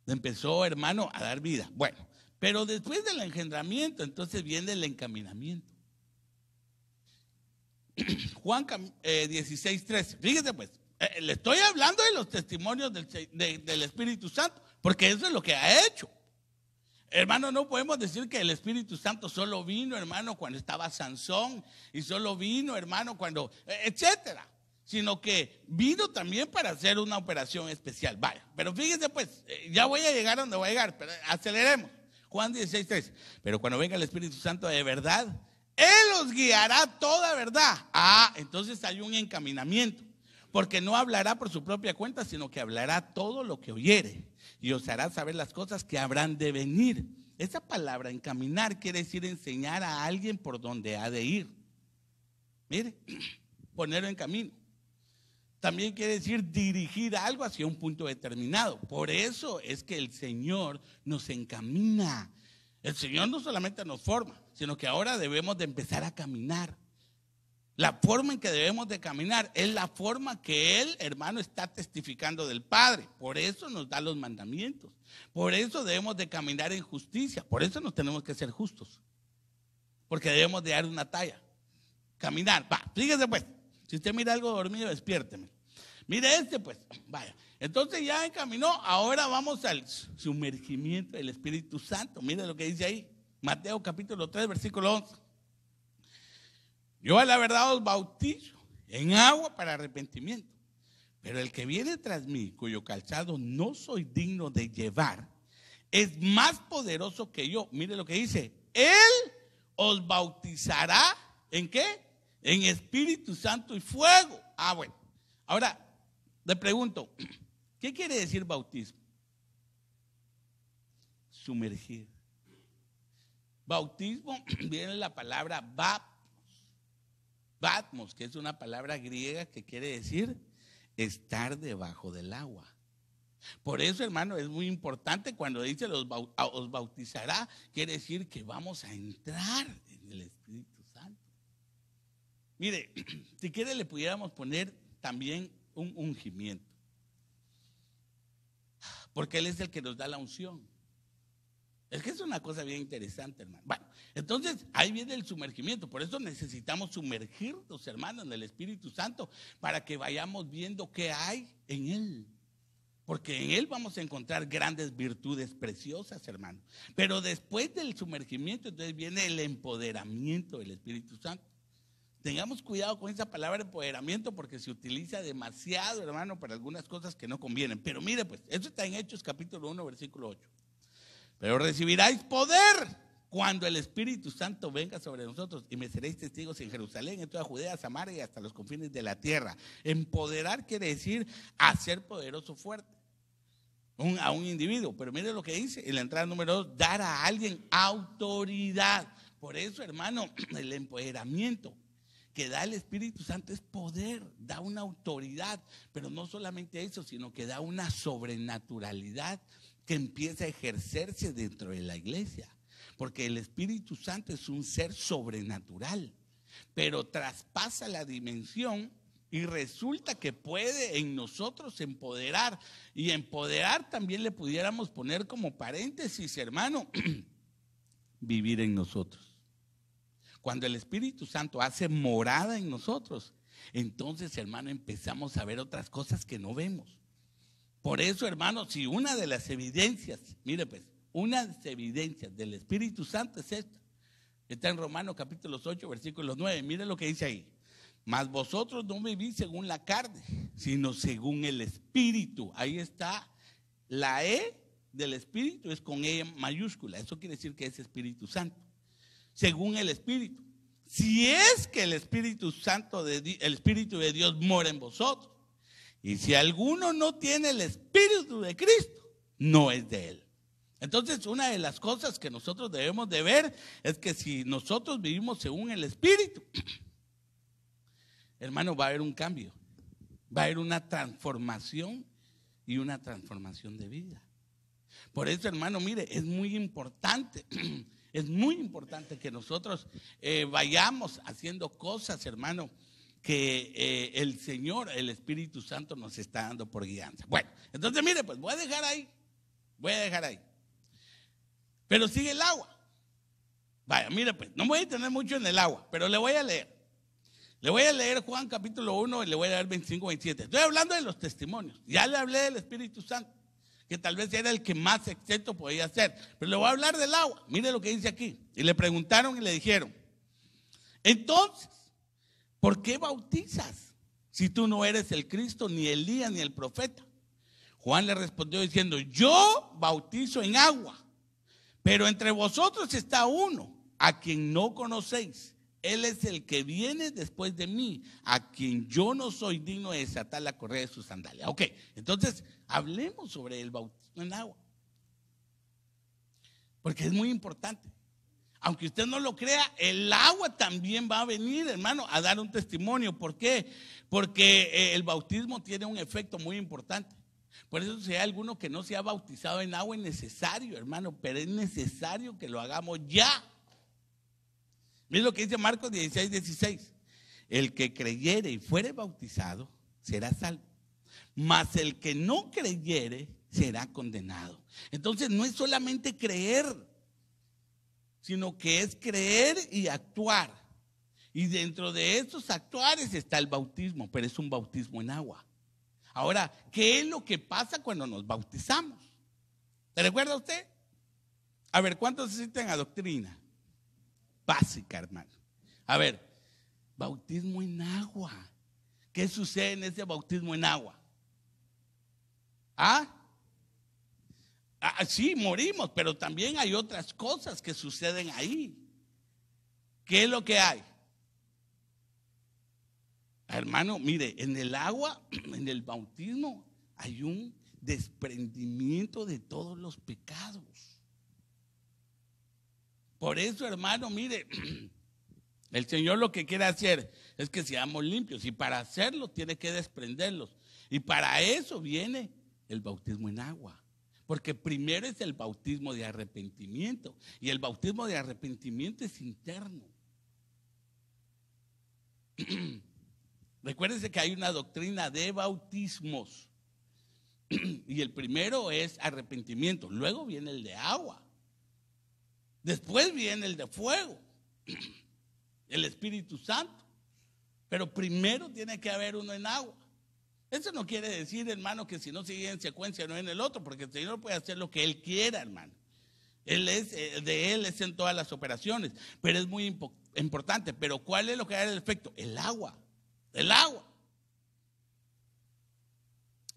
Empezó, hermano, a dar vida. Bueno, pero después del engendramiento, entonces viene el encaminamiento. Juan 16:13. Fíjese pues, le estoy hablando de los testimonios del Espíritu Santo, porque eso es lo que ha hecho. Hermano, no podemos decir que el Espíritu Santo solo vino, hermano, cuando estaba Sansón, y solo vino, hermano, cuando, etcétera, sino que vino también para hacer una operación especial. Vaya, pero fíjese pues, ya voy a llegar a donde voy a llegar, pero aceleremos. Juan 16:3. Pero cuando venga el Espíritu Santo de verdad, Él os guiará toda verdad. Entonces hay un encaminamiento, porque no hablará por su propia cuenta, sino que hablará todo lo que oyere y os hará saber las cosas que habrán de venir. Esa palabra encaminar quiere decir enseñar a alguien por donde ha de ir. Mire, ponerlo en camino. También quiere decir dirigir algo hacia un punto determinado. Por eso es que el Señor nos encamina. El Señor no solamente nos forma, sino que ahora debemos de empezar a caminar. La forma en que debemos de caminar es la forma que Él, hermano, está testificando del Padre. Por eso nos da los mandamientos. Por eso debemos de caminar en justicia. Por eso nos tenemos que ser justos. Porque debemos de dar una talla. Caminar. Fíjese pues. Si usted mira algo dormido, despiérteme. Mire pues. Vaya. Entonces ya encaminó. Ahora vamos al sumergimiento del Espíritu Santo. Mire lo que dice ahí. Mateo capítulo 3, versículo 11. Yo a la verdad os bautizo en agua para arrepentimiento, pero el que viene tras mí, cuyo calzado no soy digno de llevar, es más poderoso que yo. Mire lo que dice, Él os bautizará, ¿en qué? En Espíritu Santo y fuego. Bueno, ahora le pregunto, ¿qué quiere decir bautismo? Sumergir. Bautismo viene la palabra Batmos, que es una palabra griega que quiere decir estar debajo del agua. Por eso, hermano, es muy importante cuando dice os bautizará, quiere decir que vamos a entrar en el Espíritu Santo. Mire, si quiere le pudiéramos poner también un ungimiento, porque Él es el que nos da la unción. Es que es una cosa bien interesante, hermano. Bueno, entonces ahí viene el sumergimiento. Por eso necesitamos sumergirnos, hermano, en el Espíritu Santo, para que vayamos viendo qué hay en Él. Porque en Él vamos a encontrar grandes virtudes preciosas, hermano. Pero después del sumergimiento, entonces viene el empoderamiento del Espíritu Santo. Tengamos cuidado con esa palabra empoderamiento, porque se utiliza demasiado, hermano, para algunas cosas que no convienen. Pero mire, pues, eso está en Hechos capítulo 1, versículo 8. Pero recibiráis poder cuando el Espíritu Santo venga sobre nosotros, y me seréis testigos en Jerusalén, en toda Judea, Samaria y hasta los confines de la tierra. Empoderar quiere decir hacer poderoso, fuerte a un individuo. Pero mire lo que dice en la entrada número 2, dar a alguien autoridad. Por eso, hermano, el empoderamiento, que da el Espíritu Santo es poder, da una autoridad, pero no solamente eso, sino que da una sobrenaturalidad que empieza a ejercerse dentro de la iglesia, porque el Espíritu Santo es un ser sobrenatural, pero traspasa la dimensión y resulta que puede en nosotros empoderar, y empoderar también le pudiéramos poner como paréntesis, hermano, vivir en nosotros. Cuando el Espíritu Santo hace morada en nosotros, entonces, hermano, empezamos a ver otras cosas que no vemos. Por eso, hermano, si una de las evidencias, mire pues, una de las evidencias del Espíritu Santo es esta. Está en Romanos capítulo 8, versículos 9. Mire lo que dice ahí. Mas vosotros no vivís según la carne, sino según el Espíritu. Ahí está, la E del Espíritu es con E mayúscula. Eso quiere decir que es Espíritu Santo. Según el Espíritu. Si es que el Espíritu Santo, el Espíritu de Dios mora en vosotros. Y si alguno no tiene el Espíritu de Cristo, no es de él. Entonces, una de las cosas que nosotros debemos de ver es que si nosotros vivimos según el Espíritu, hermano, va a haber un cambio, va a haber una transformación y una transformación de vida. Por eso, hermano, mire, es muy importante que nosotros vayamos haciendo cosas, hermano, que el Señor, el Espíritu Santo nos está dando por guianza. Bueno, entonces mire, pues voy a dejar ahí. Pero sigue el agua. Vaya, mire pues, no me voy a detener mucho en el agua, pero le voy a leer. Le voy a leer Juan capítulo 1 y le voy a leer 25, 27. Estoy hablando de los testimonios. Ya le hablé del Espíritu Santo, que tal vez era el que más excepto podía ser. Pero le voy a hablar del agua. Mire lo que dice aquí. Y le preguntaron y le dijeron, entonces, ¿por qué bautizas si tú no eres el Cristo, ni Elías, ni el profeta? Juan le respondió diciendo, yo bautizo en agua, pero entre vosotros está uno a quien no conocéis. Él es el que viene después de mí, a quien yo no soy digno de desatar la correa de su sandalia. Ok, entonces hablemos sobre el bautismo en agua, porque es muy importante. Aunque usted no lo crea, el agua también va a venir, hermano, a dar un testimonio. ¿Por qué? Porque el bautismo tiene un efecto muy importante. Por eso si hay alguno que no se ha bautizado en agua, es necesario, hermano, pero es necesario que lo hagamos ya. Mira lo que dice Marcos 16, 16. El que creyere y fuere bautizado será salvo, mas el que no creyere será condenado. Entonces no es solamente creer, sino que es creer y actuar. Y dentro de esos actuares está el bautismo, pero es un bautismo en agua. Ahora, ¿qué es lo que pasa cuando nos bautizamos? ¿Se recuerda usted? A ver, ¿cuántos asisten a doctrina básica, hermano? A ver, bautismo en agua. ¿Qué sucede en ese bautismo en agua? Sí, morimos, pero también hay otras cosas que suceden ahí. ¿Qué es lo que hay? Hermano, mire, en el agua, en el bautismo, hay un desprendimiento de todos los pecados. Por eso, hermano, mire, el Señor lo que quiere hacer es que seamos limpios, y para hacerlo tiene que desprenderlos. Y para eso viene el bautismo en agua. Porque primero es el bautismo de arrepentimiento, y el bautismo de arrepentimiento es interno. Recuérdense que hay una doctrina de bautismos, y el primero es arrepentimiento, luego viene el de agua, después viene el de fuego, el Espíritu Santo, pero primero tiene que haber uno en agua. Eso no quiere decir, hermano, que si no sigue en secuencia no en el otro, porque el Señor puede hacer lo que Él quiera, hermano. De Él es en todas las operaciones, pero es muy importante. Pero ¿cuál es lo que da el efecto? El agua.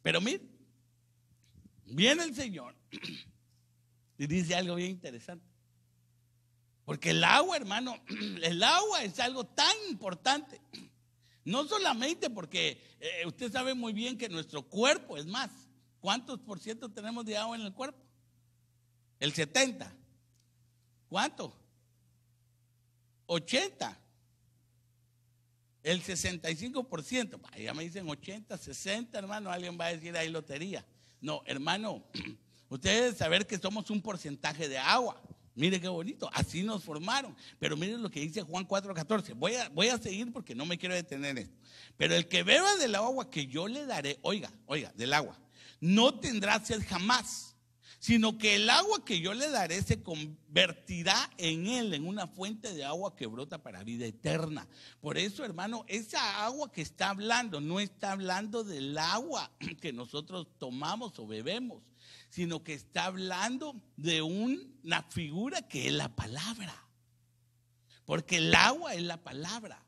Pero mire, viene el Señor y dice algo bien interesante. Porque el agua, hermano, el agua es algo tan importante. No solamente porque usted sabe muy bien que nuestro cuerpo, es más, ¿cuántos por ciento tenemos de agua en el cuerpo? El 70. ¿Cuánto? 80. El 65%, ya me dicen 80, 60, hermano, alguien va a decir hay lotería. No, hermano, ustedes deben saber que somos un porcentaje de agua. Mire qué bonito, así nos formaron. Pero miren lo que dice Juan 4:14. Voy a seguir porque no me quiero detener en esto. Pero el que beba del agua que yo le daré, oiga, del agua, no tendrá sed jamás, sino que el agua que yo le daré se convertirá en él, en una fuente de agua que brota para vida eterna. Por eso, hermano, esa agua que está hablando, no está hablando del agua que nosotros tomamos o bebemos, sino que está hablando de una figura que es la palabra. Porque el agua es la palabra.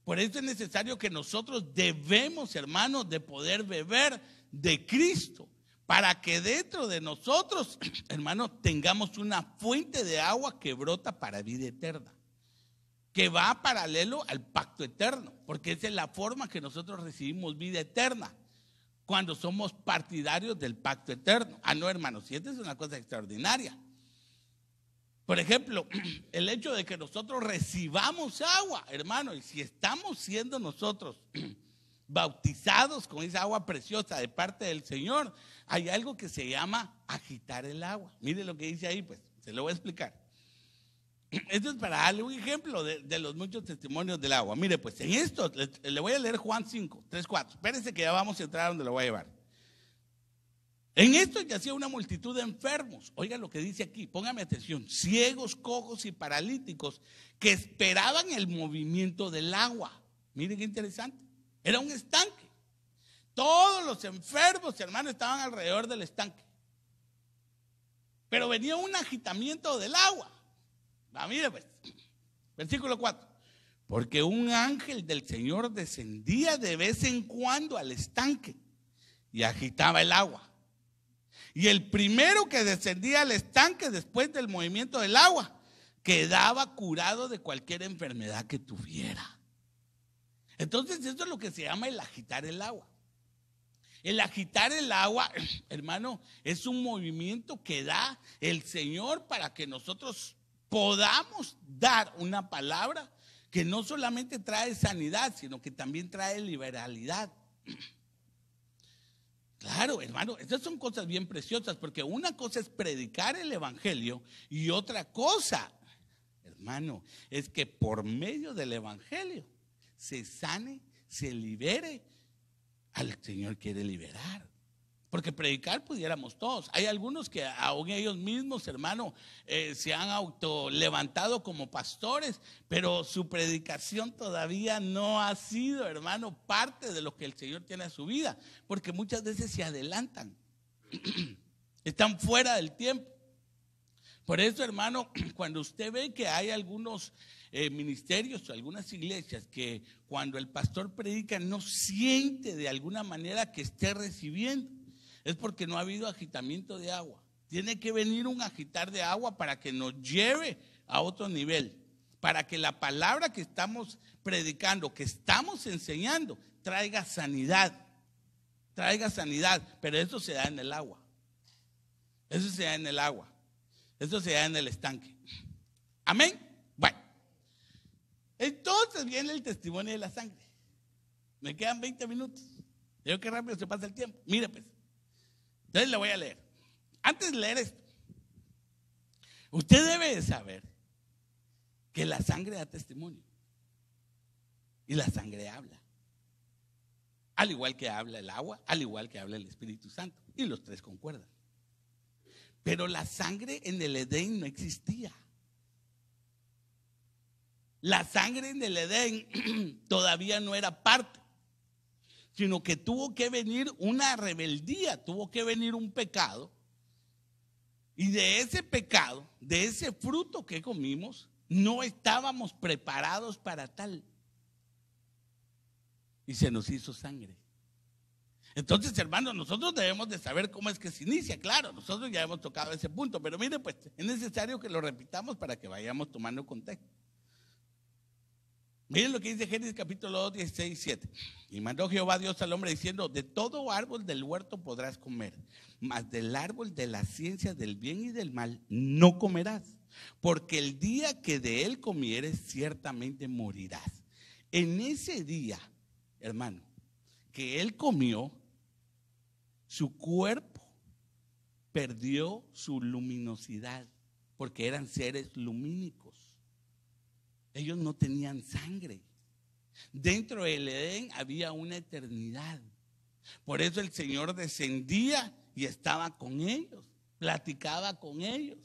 Por eso es necesario que nosotros debemos, hermanos, de poder beber de Cristo, para que dentro de nosotros, hermanos, tengamos una fuente de agua que brota para vida eterna, que va paralelo al pacto eterno, porque esa es la forma que nosotros recibimos vida eterna, cuando somos partidarios del pacto eterno. No, hermanos, y esta es una cosa extraordinaria. Por ejemplo, el hecho de que nosotros recibamos agua, hermano, y si estamos siendo nosotros bautizados con esa agua preciosa de parte del Señor, hay algo que se llama agitar el agua. Mire lo que dice ahí, pues, se lo voy a explicar. Esto es para darle un ejemplo de los muchos testimonios del agua. Mire, pues, en esto, le voy a leer Juan 5, 3, 4. Espérense que ya vamos a entrar donde lo voy a llevar. En esto yacía una multitud de enfermos. Oiga lo que dice aquí, póngame atención. Ciegos, cojos y paralíticos que esperaban el movimiento del agua. Miren qué interesante. Era un estanque. Todos los enfermos, hermanos, estaban alrededor del estanque. Pero venía un agitamiento del agua. Mire pues, versículo 4. Porque un ángel del Señor descendía de vez en cuando al estanque y agitaba el agua. Y el primero que descendía al estanque después del movimiento del agua quedaba curado de cualquier enfermedad que tuviera. Entonces eso es lo que se llama el agitar el agua. El agitar el agua, hermano, es un movimiento que da el Señor para que nosotros podamos dar una palabra que no solamente trae sanidad, sino que también trae liberalidad. Claro, hermano, estas son cosas bien preciosas, porque una cosa es predicar el evangelio y otra cosa, hermano, es que por medio del evangelio se sane, se libere al Señor quiere liberar. Porque predicar pudiéramos todos. Hay algunos que aún ellos mismos, hermano, se han auto levantado como pastores, pero su predicación todavía no ha sido, hermano, parte de lo que el Señor tiene a su vida, porque muchas veces se adelantan, están fuera del tiempo. Por eso, hermano, cuando usted ve que hay algunos ministerios o algunas iglesias que cuando el pastor predica no siente de alguna manera que esté recibiendo, es porque no ha habido agitamiento de agua. Tiene que venir un agitar de agua para que nos lleve a otro nivel, para que la palabra que estamos predicando, que estamos enseñando, traiga sanidad, pero eso se da en el agua. Eso se da en el agua. Eso se da en el estanque. Amén. Bueno, entonces viene el testimonio de la sangre. Me quedan 20 minutos. Yo qué rápido se pasa el tiempo. Mire pues. Entonces le voy a leer. Antes de leer esto, usted debe de saber que la sangre da testimonio. Y la sangre habla. Al igual que habla el agua, al igual que habla el Espíritu Santo. Y los tres concuerdan. Pero la sangre en el Edén no existía. La sangre en el Edén todavía no era parte, sino que tuvo que venir una rebeldía, tuvo que venir un pecado. Y de ese pecado, de ese fruto que comimos, no estábamos preparados para tal. Y se nos hizo sangre. Entonces, hermanos, nosotros debemos de saber cómo es que se inicia. Claro, nosotros ya hemos tocado ese punto, pero mire, pues es necesario que lo repitamos para que vayamos tomando contexto. Miren lo que dice Génesis capítulo 2, 16, 7. Y mandó Jehová Dios al hombre diciendo: de todo árbol del huerto podrás comer, mas del árbol de la ciencia del bien y del mal no comerás, porque el día que de él comieres ciertamente morirás. En ese día, hermano, que él comió, su cuerpo perdió su luminosidad, porque eran seres lumínicos. Ellos no tenían sangre. Dentro del Edén había una eternidad. Por eso el Señor descendía y estaba con ellos, platicaba con ellos.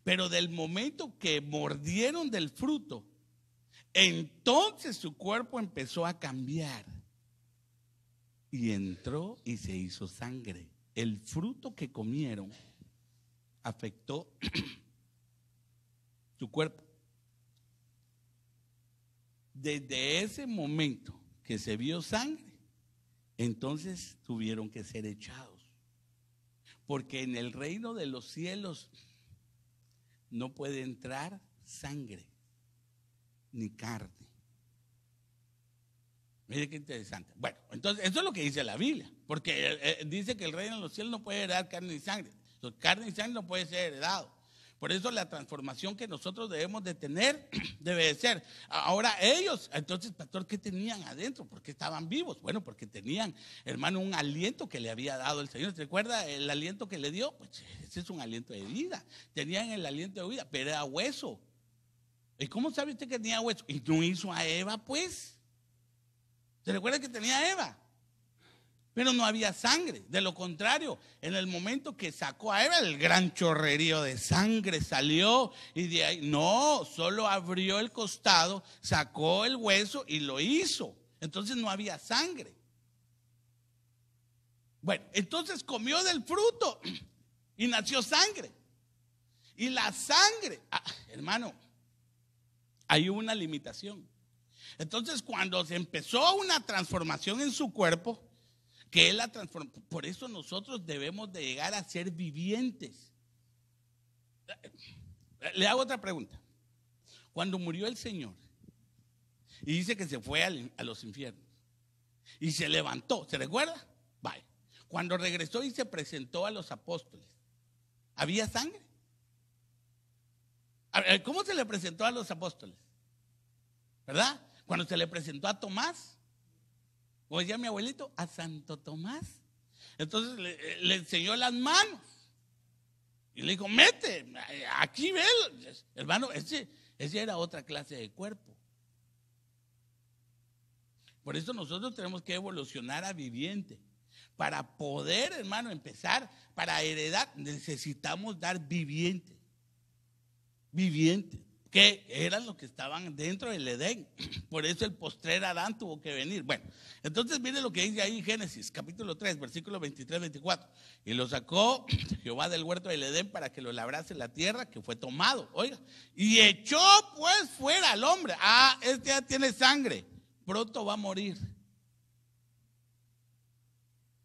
Pero del momento que mordieron del fruto, entonces su cuerpo empezó a cambiar. Y entró y se hizo sangre. El fruto que comieron afectó su cuerpo. Desde ese momento que se vio sangre, entonces tuvieron que ser echados. Porque en el reino de los cielos no puede entrar sangre ni carne. Mire qué interesante. Bueno, entonces eso es lo que dice la Biblia, porque dice que el reino de los cielos no puede heredar carne ni sangre. Entonces, carne y sangre no puede ser heredado. Por eso la transformación que nosotros debemos de tener debe de ser. Ahora ellos, entonces, pastor, ¿qué tenían adentro? ¿Por qué estaban vivos? Bueno, porque tenían, hermano, un aliento que le había dado el Señor. ¿Se recuerda el aliento que le dio? Pues ese es un aliento de vida. Tenían el aliento de vida, pero era hueso. ¿Y cómo sabe usted que tenía hueso? Y no hizo a Eva, pues. ¿Se recuerda que tenía a Eva? Pero no había sangre. De lo contrario, en el momento que sacó a Eva, el gran chorrerío de sangre salió. Y de ahí, no, solo abrió el costado, sacó el hueso y lo hizo. Entonces no había sangre. Bueno, entonces comió del fruto y nació sangre. Y la sangre, hermano, hay una limitación. Entonces cuando se empezó una transformación en su cuerpo, que él la transformó, por eso nosotros debemos de llegar a ser vivientes. Le hago otra pregunta. Cuando murió el Señor y dice que se fue a los infiernos y se levantó, ¿se recuerda? Vaya. Cuando regresó y se presentó a los apóstoles, ¿había sangre? ¿Cómo se le presentó a los apóstoles? ¿Verdad? Cuando se le presentó a Tomás, como decía mi abuelito, a Santo Tomás. Entonces le enseñó las manos y le dijo, mete, aquí ve. Hermano, ese era otra clase de cuerpo. Por eso nosotros tenemos que evolucionar a viviente. Para poder, hermano, empezar, para heredar, necesitamos dar viviente. Viviente. Que eran los que estaban dentro del Edén. Por eso el postrer Adán tuvo que venir. Bueno, entonces mire lo que dice ahí Génesis, capítulo 3, versículos 23-24. Y lo sacó Jehová del huerto del Edén para que lo labrase la tierra, que fue tomado, oiga. Y echó pues fuera al hombre. Este ya tiene sangre, pronto va a morir.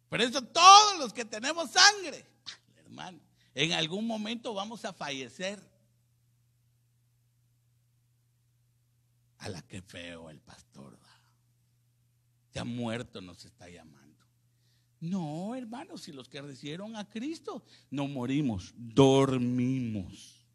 Por eso todos los que tenemos sangre, hermano, en algún momento vamos a fallecer. A la que feo el pastor va. Ya muerto nos está llamando. No, hermano, si los que recibieron a Cristo no morimos, dormimos.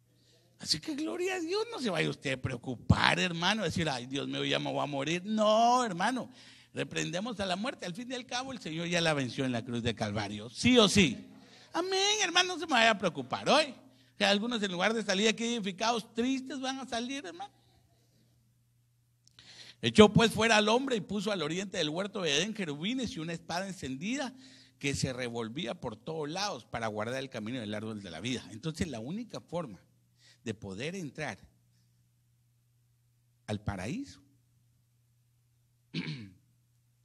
Así que gloria a Dios, no se vaya usted a preocupar, hermano, decir, ay, Dios mío, ya me voy a morir. No, hermano, reprendemos a la muerte. Al fin y al cabo, el Señor ya la venció en la cruz de Calvario, sí o sí. Amén, hermano, no se me vaya a preocupar hoy. Que algunos en lugar de salir aquí edificados tristes van a salir, hermano. Echó pues fuera al hombre y puso al oriente del huerto de Edén querubines y una espada encendida que se revolvía por todos lados para guardar el camino del árbol de la vida. Entonces la única forma de poder entrar al paraíso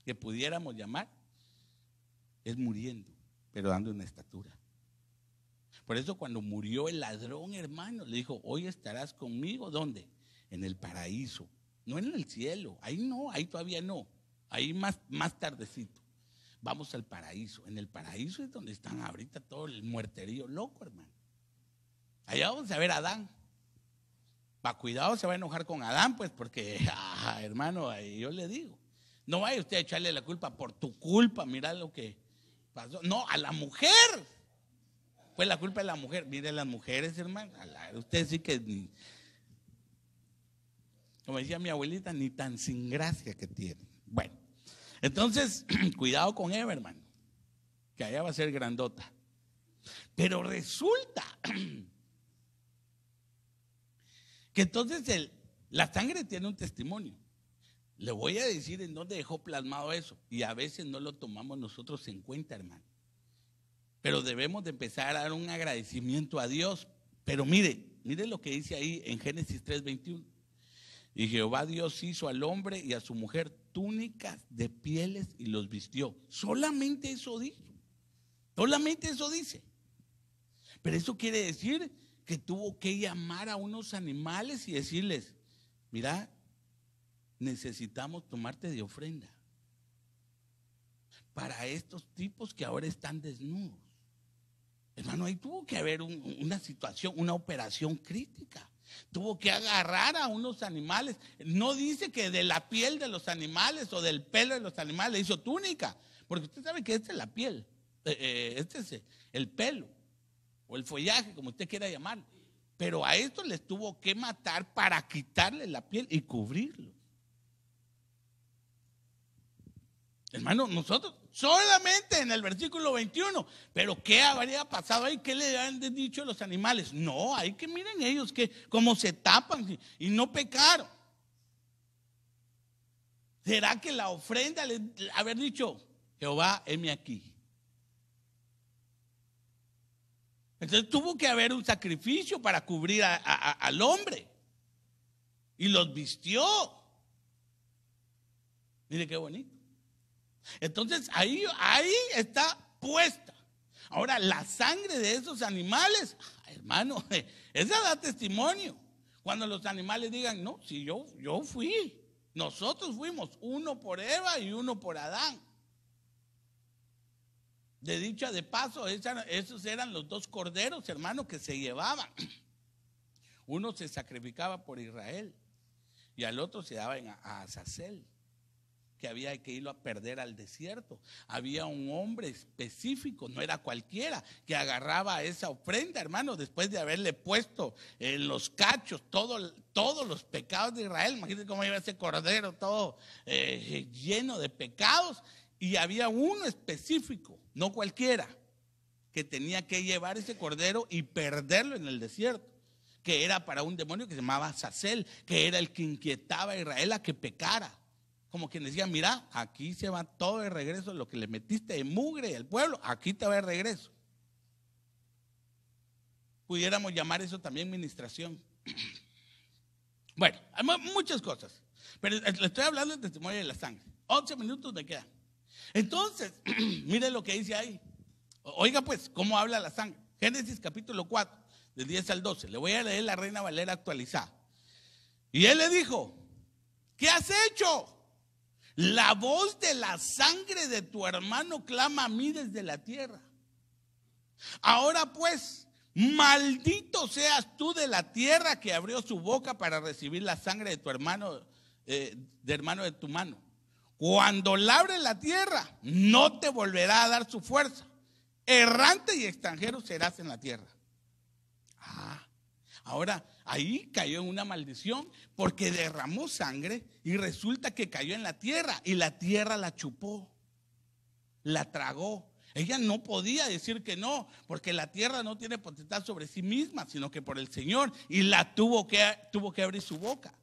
que pudiéramos llamar es muriendo, pero dando una estatura. Por eso cuando murió el ladrón, hermano, le dijo, hoy estarás conmigo, ¿dónde? En el paraíso. No en el cielo, ahí no, ahí todavía no, ahí más tardecito. Vamos al paraíso. En el paraíso es donde están ahorita todo el muerterío loco, hermano. Allá vamos a ver a Adán. Va, cuidado, se va a enojar con Adán, pues, porque, hermano, yo le digo, no vaya usted a echarle la culpa por tu culpa, mira lo que pasó. No, a la mujer. Fue la culpa de la mujer. Mire las mujeres, hermano, usted sí que... Como decía mi abuelita, ni tan sin gracia que tiene. Bueno, entonces, cuidado con Eva, hermano, que allá va a ser grandota. Pero resulta que entonces la sangre tiene un testimonio. Le voy a decir en dónde dejó plasmado eso. Y a veces no lo tomamos nosotros en cuenta, hermano. Pero debemos de empezar a dar un agradecimiento a Dios. Pero mire lo que dice ahí en Génesis 3:21. Y Jehová Dios hizo al hombre y a su mujer túnicas de pieles y los vistió. Solamente eso dice. Solamente eso dice. Pero eso quiere decir que tuvo que llamar a unos animales y decirles: mira, necesitamos tomarte de ofrenda para estos tipos que ahora están desnudos. Hermano, ahí tuvo que haber una situación, una operación crítica. Tuvo que agarrar a unos animales. No dice que de la piel de los animales o del pelo de los animales le hizo túnica, porque usted sabe que esta es la piel, este es el pelo o el follaje, como usted quiera llamarlo. Pero a estos les tuvo que matar para quitarle la piel y cubrirlo. Hermano, nosotros solamente en el versículo 21, pero ¿qué habría pasado ahí? ¿Qué le han dicho los animales? No, hay que miren ellos que cómo se tapan y no pecaron. ¿Será que la ofrenda le haber dicho: Jehová, heme aquí? Entonces tuvo que haber un sacrificio para cubrir al hombre. Y los vistió. Mire qué bonito. Entonces ahí está puesta. Ahora la sangre de esos animales, hermano, esa da testimonio. Cuando los animales digan: no, si yo fui, nosotros fuimos, uno por Eva y uno por Adán. De dicha de paso, esos eran los dos corderos, hermano, que se llevaban. Uno se sacrificaba por Israel y al otro se daba a Azazel, que había que irlo a perder al desierto. Había un hombre específico, no era cualquiera, que agarraba esa ofrenda, hermano, después de haberle puesto en los cachos todos los pecados de Israel. Imagínense cómo iba ese cordero todo lleno de pecados. Y había uno específico, no cualquiera, que tenía que llevar ese cordero y perderlo en el desierto, que era para un demonio que se llamaba Azazel, que era el que inquietaba a Israel a que pecara. Como quien decía: mira, aquí se va todo de regreso, lo que le metiste de mugre al pueblo, aquí te va de regreso. Pudiéramos llamar eso también ministración. Bueno, hay muchas cosas, pero le estoy hablando del testimonio de la sangre. 11 minutos me quedan. Entonces, mire lo que dice ahí. Oiga pues, cómo habla la sangre. Génesis capítulo 4, del 10 al 12. Le voy a leer la Reina Valera actualizada. Y él le dijo: ¿qué has hecho? La voz de la sangre de tu hermano clama a mí desde la tierra. Ahora pues, maldito seas tú de la tierra que abrió su boca para recibir la sangre de tu hermano, de tu mano. Cuando labre la tierra, no te volverá a dar su fuerza. Errante y extranjero serás en la tierra. Ahora ahí cayó en una maldición porque derramó sangre y resulta que cayó en la tierra y la tierra la chupó, la tragó. Ella no podía decir que no, porque la tierra no tiene potestad sobre sí misma, sino que por el Señor, y la tuvo que abrir su boca.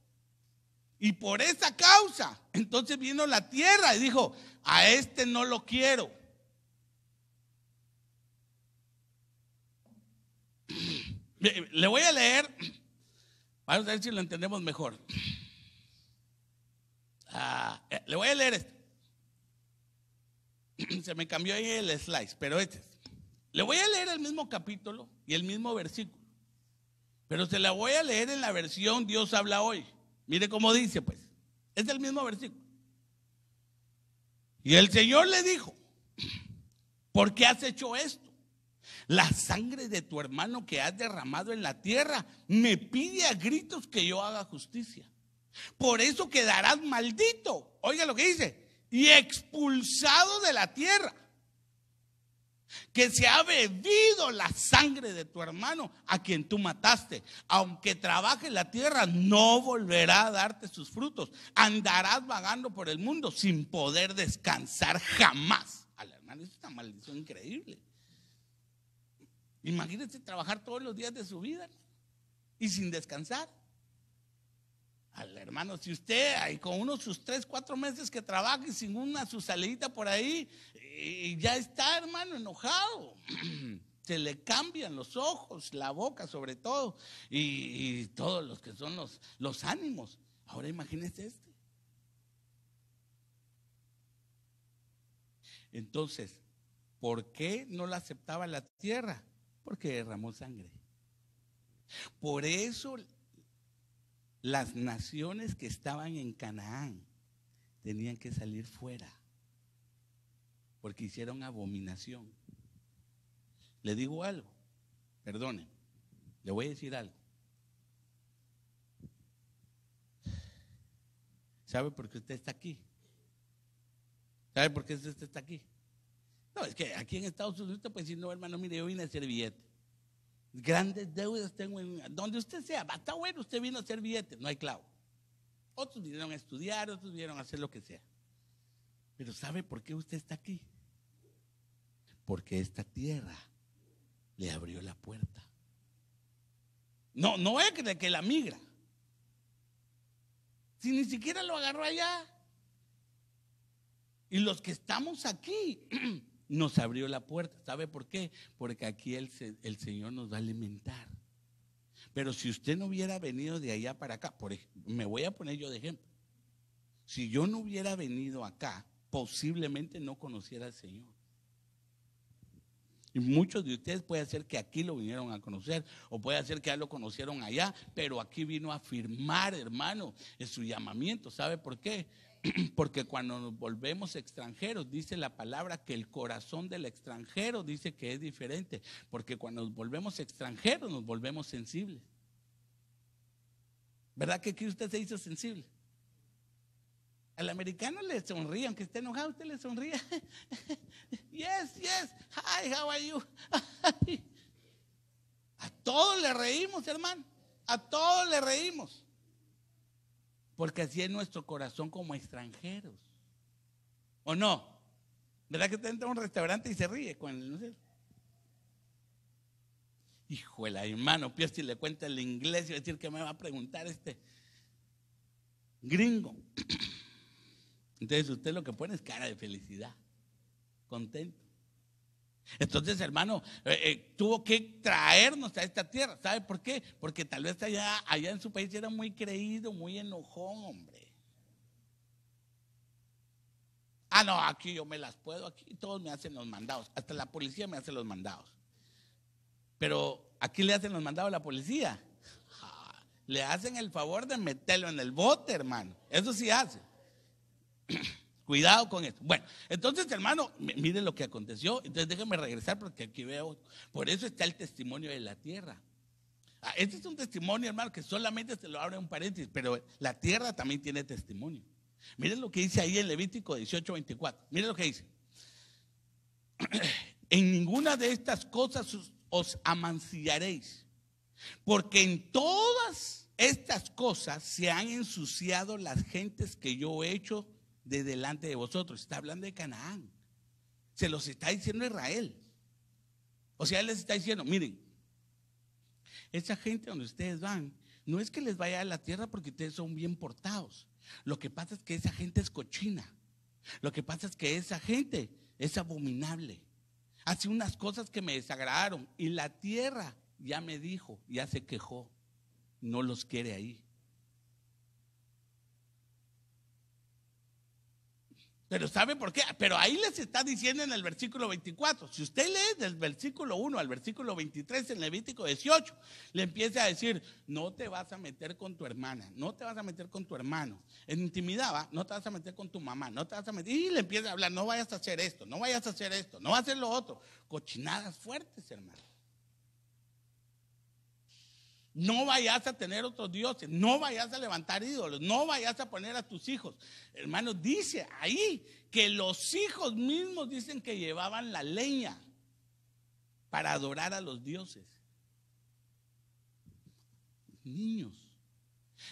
Y por esa causa, entonces vino la tierra y dijo: a este no lo quiero. Le voy a leer, vamos a ver si lo entendemos mejor. Le voy a leer esto. Se me cambió ahí el slide, pero le voy a leer el mismo capítulo y el mismo versículo, pero se la voy a leer en la versión Dios habla hoy. Mire cómo dice, pues, es el mismo versículo. Y el Señor le dijo: ¿por qué has hecho esto? La sangre de tu hermano que has derramado en la tierra me pide a gritos que yo haga justicia. Por eso quedarás maldito. Oiga lo que dice: y expulsado de la tierra. que se ha bebido la sangre de tu hermano a quien tú mataste. Aunque trabaje la tierra, no volverá a darte sus frutos. Andarás vagando por el mundo sin poder descansar jamás. Al hermano, es una maldición increíble. Imagínese trabajar todos los días de su vida y sin descansar. Al hermano, si usted hay con unos sus 3, 4 meses que trabaje sin una su salidita por ahí, y ya está, hermano, enojado. Se le cambian los ojos, la boca sobre todo, y todos los que son los ánimos. Ahora imagínese este. Entonces, ¿por qué no la aceptaba la tierra? Porque derramó sangre. Por eso las naciones que estaban en Canaán tenían que salir fuera, porque hicieron abominación. Le digo algo, perdone, le voy a decir algo. ¿Sabe por qué usted está aquí? ¿Sabe por qué usted está aquí? No, es que aquí en Estados Unidos usted puede decir, no, hermano, mire, yo vine a hacer billete. Grandes deudas tengo donde usted sea, está bueno, usted vino a hacer billetes, no hay clavo. Otros vinieron a estudiar, otros vinieron a hacer lo que sea. Pero ¿sabe por qué usted está aquí? Porque esta tierra le abrió la puerta. No es que la migra. Si ni siquiera lo agarró allá. Y los que estamos aquí nos abrió la puerta. ¿Sabe por qué? Porque aquí el Señor nos va a alimentar. Pero si usted no hubiera venido de allá para acá, me voy a poner yo de ejemplo. Si yo no hubiera venido acá, posiblemente no conociera al Señor. Y muchos de ustedes puede ser que aquí lo vinieron a conocer, o puede ser que ya lo conocieron allá, pero aquí vino a afirmar, hermano, en su llamamiento. ¿Sabe por qué? Porque cuando nos volvemos extranjeros, dice la palabra que el corazón del extranjero dice que es diferente, porque cuando nos volvemos extranjeros nos volvemos sensibles. ¿Verdad que aquí usted se hizo sensible? Al americano le sonríe, aunque esté enojado, usted le sonríe. Yes, hi, how are you? A todos le reímos, hermano, a todos le reímos. Porque así es nuestro corazón como extranjeros. ¿O no? ¿Verdad que usted entra a un restaurante y se ríe con el, no sé? Híjole, hermano, Pío, si le cuenta el inglés y va a decir que me va a preguntar este gringo. Entonces usted lo que pone es cara de felicidad, contento. Entonces, hermano, tuvo que traernos a esta tierra. ¿Sabe por qué? Porque tal vez allá en su país era muy creído, muy enojón, hombre. Ah, no, aquí yo me las puedo, aquí todos me hacen los mandados, hasta la policía me hace los mandados. Pero aquí le hacen los mandados a la policía. Le hacen el favor de meterlo en el bote, hermano. Eso sí hace. Cuidado con esto. Bueno, entonces, hermano, miren lo que aconteció. Entonces déjenme regresar porque aquí veo. Por eso está el testimonio de la tierra. Este es un testimonio, hermano, que solamente se lo abre un paréntesis, pero la tierra también tiene testimonio. Miren lo que dice ahí en Levítico 18:24. Miren lo que dice. En ninguna de estas cosas os amancillaréis, porque en todas estas cosas se han ensuciado las gentes que yo he hecho de delante de vosotros. Está hablando de Canaán. Se los está diciendo Israel. O sea, él les está diciendo, miren, esa gente donde ustedes van, no es que les vaya a la tierra porque ustedes son bien portados. Lo que pasa es que esa gente es cochina. Lo que pasa es que esa gente es abominable. Hace unas cosas que me desagradaron y la tierra ya me dijo, ya se quejó, no los quiere ahí. Pero ¿sabe por qué? Pero ahí les está diciendo en el versículo 24. Si usted lee del versículo 1 al versículo 23 en Levítico 18, le empieza a decir, no te vas a meter con tu hermana, no te vas a meter con tu hermano. En intimidad, ¿va? No te vas a meter con tu mamá, no te vas a meter. Y le empieza a hablar, no vayas a hacer esto, no vayas a hacer esto, no vas a hacer lo otro. Cochinadas fuertes, hermano. No vayas a tener otros dioses, no vayas a levantar ídolos, no vayas a poner a tus hijos. Hermano, dice ahí que los hijos mismos dicen que llevaban la leña para adorar a los dioses. Niños.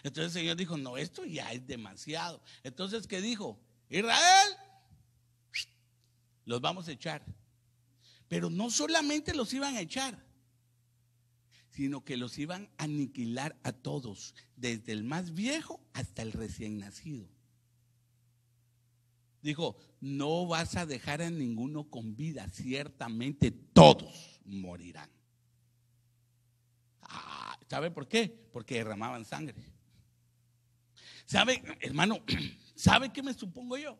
Entonces el Señor dijo, no, esto ya es demasiado. Entonces, ¿qué dijo? Israel, los vamos a echar. Pero no solamente los iban a echar, sino que los iban a aniquilar a todos, desde el más viejo hasta el recién nacido. Dijo, no vas a dejar a ninguno con vida, ciertamente todos morirán. ¿Sabe por qué? Porque derramaban sangre. ¿Sabe, hermano? ¿Sabe qué me supongo yo?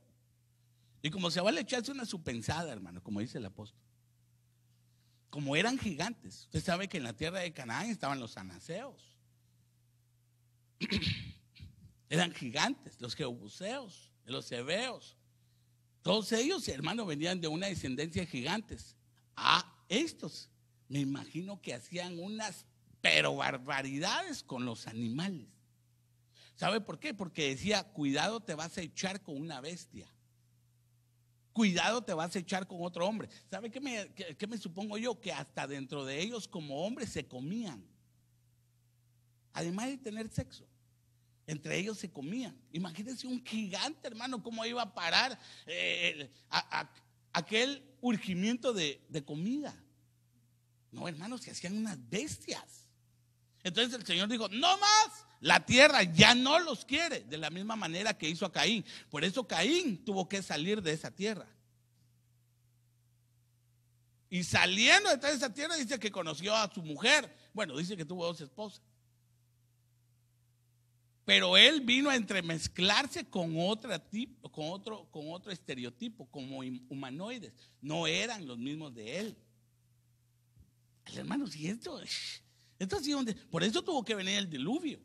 Y como se vale echarse una supensada, hermano, como dice el apóstol. Como eran gigantes, usted sabe que en la tierra de Canaán estaban los anaseos. Eran gigantes, los jebuseos, los heveos. Todos ellos, hermano, venían de una descendencia de gigantes. Estos, me imagino que hacían unas pero barbaridades con los animales. ¿Sabe por qué? Porque decía, cuidado, te vas a echar con una bestia. Cuidado, te vas a echar con otro hombre. ¿Sabe qué me supongo yo? Que hasta dentro de ellos como hombres se comían. Además de tener sexo, entre ellos se comían. Imagínense un gigante, hermano, cómo iba a parar aquel urgimiento de comida. No, hermanos, se hacían unas bestias. Entonces el Señor dijo, no más. La tierra ya no los quiere, de la misma manera que hizo a Caín. Por eso Caín tuvo que salir de esa tierra. Y saliendo de esa tierra dice que conoció a su mujer. Bueno, dice que tuvo 2 esposas. Pero él vino a entremezclarse con otro estereotipo, como humanoides. No eran los mismos de él. Hermanos, y esto así donde, por eso tuvo que venir el diluvio.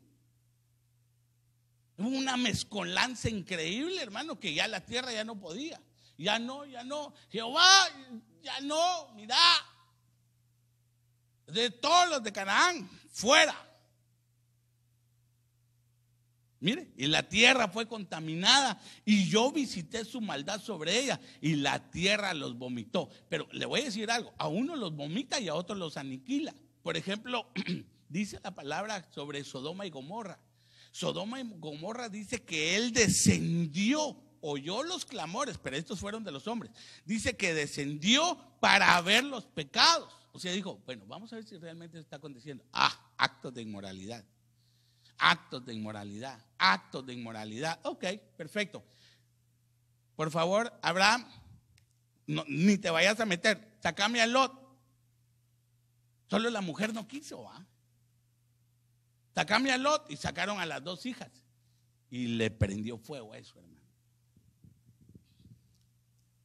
Hubo una mezcolanza increíble, hermano, que ya la tierra ya no podía. Ya no. Jehová, ya no, mira. De todos los de Canaán, fuera. Mire, y la tierra fue contaminada y yo visité su maldad sobre ella y la tierra los vomitó. Pero le voy a decir algo, a unos los vomita y a otros los aniquila. Por ejemplo, dice la palabra sobre Sodoma y Gomorra. Sodoma y Gomorra dice que él descendió, oyó los clamores, pero estos fueron de los hombres. Dice que descendió para ver los pecados. O sea, dijo, bueno, vamos a ver si realmente está aconteciendo. Actos de inmoralidad. Actos de inmoralidad, actos de inmoralidad. Ok, perfecto. Por favor, Abraham, ni te vayas a meter, sacame a Lot. Solo la mujer no quiso, Sacame a Lot y sacaron a las 2 hijas y le prendió fuego a eso, hermano.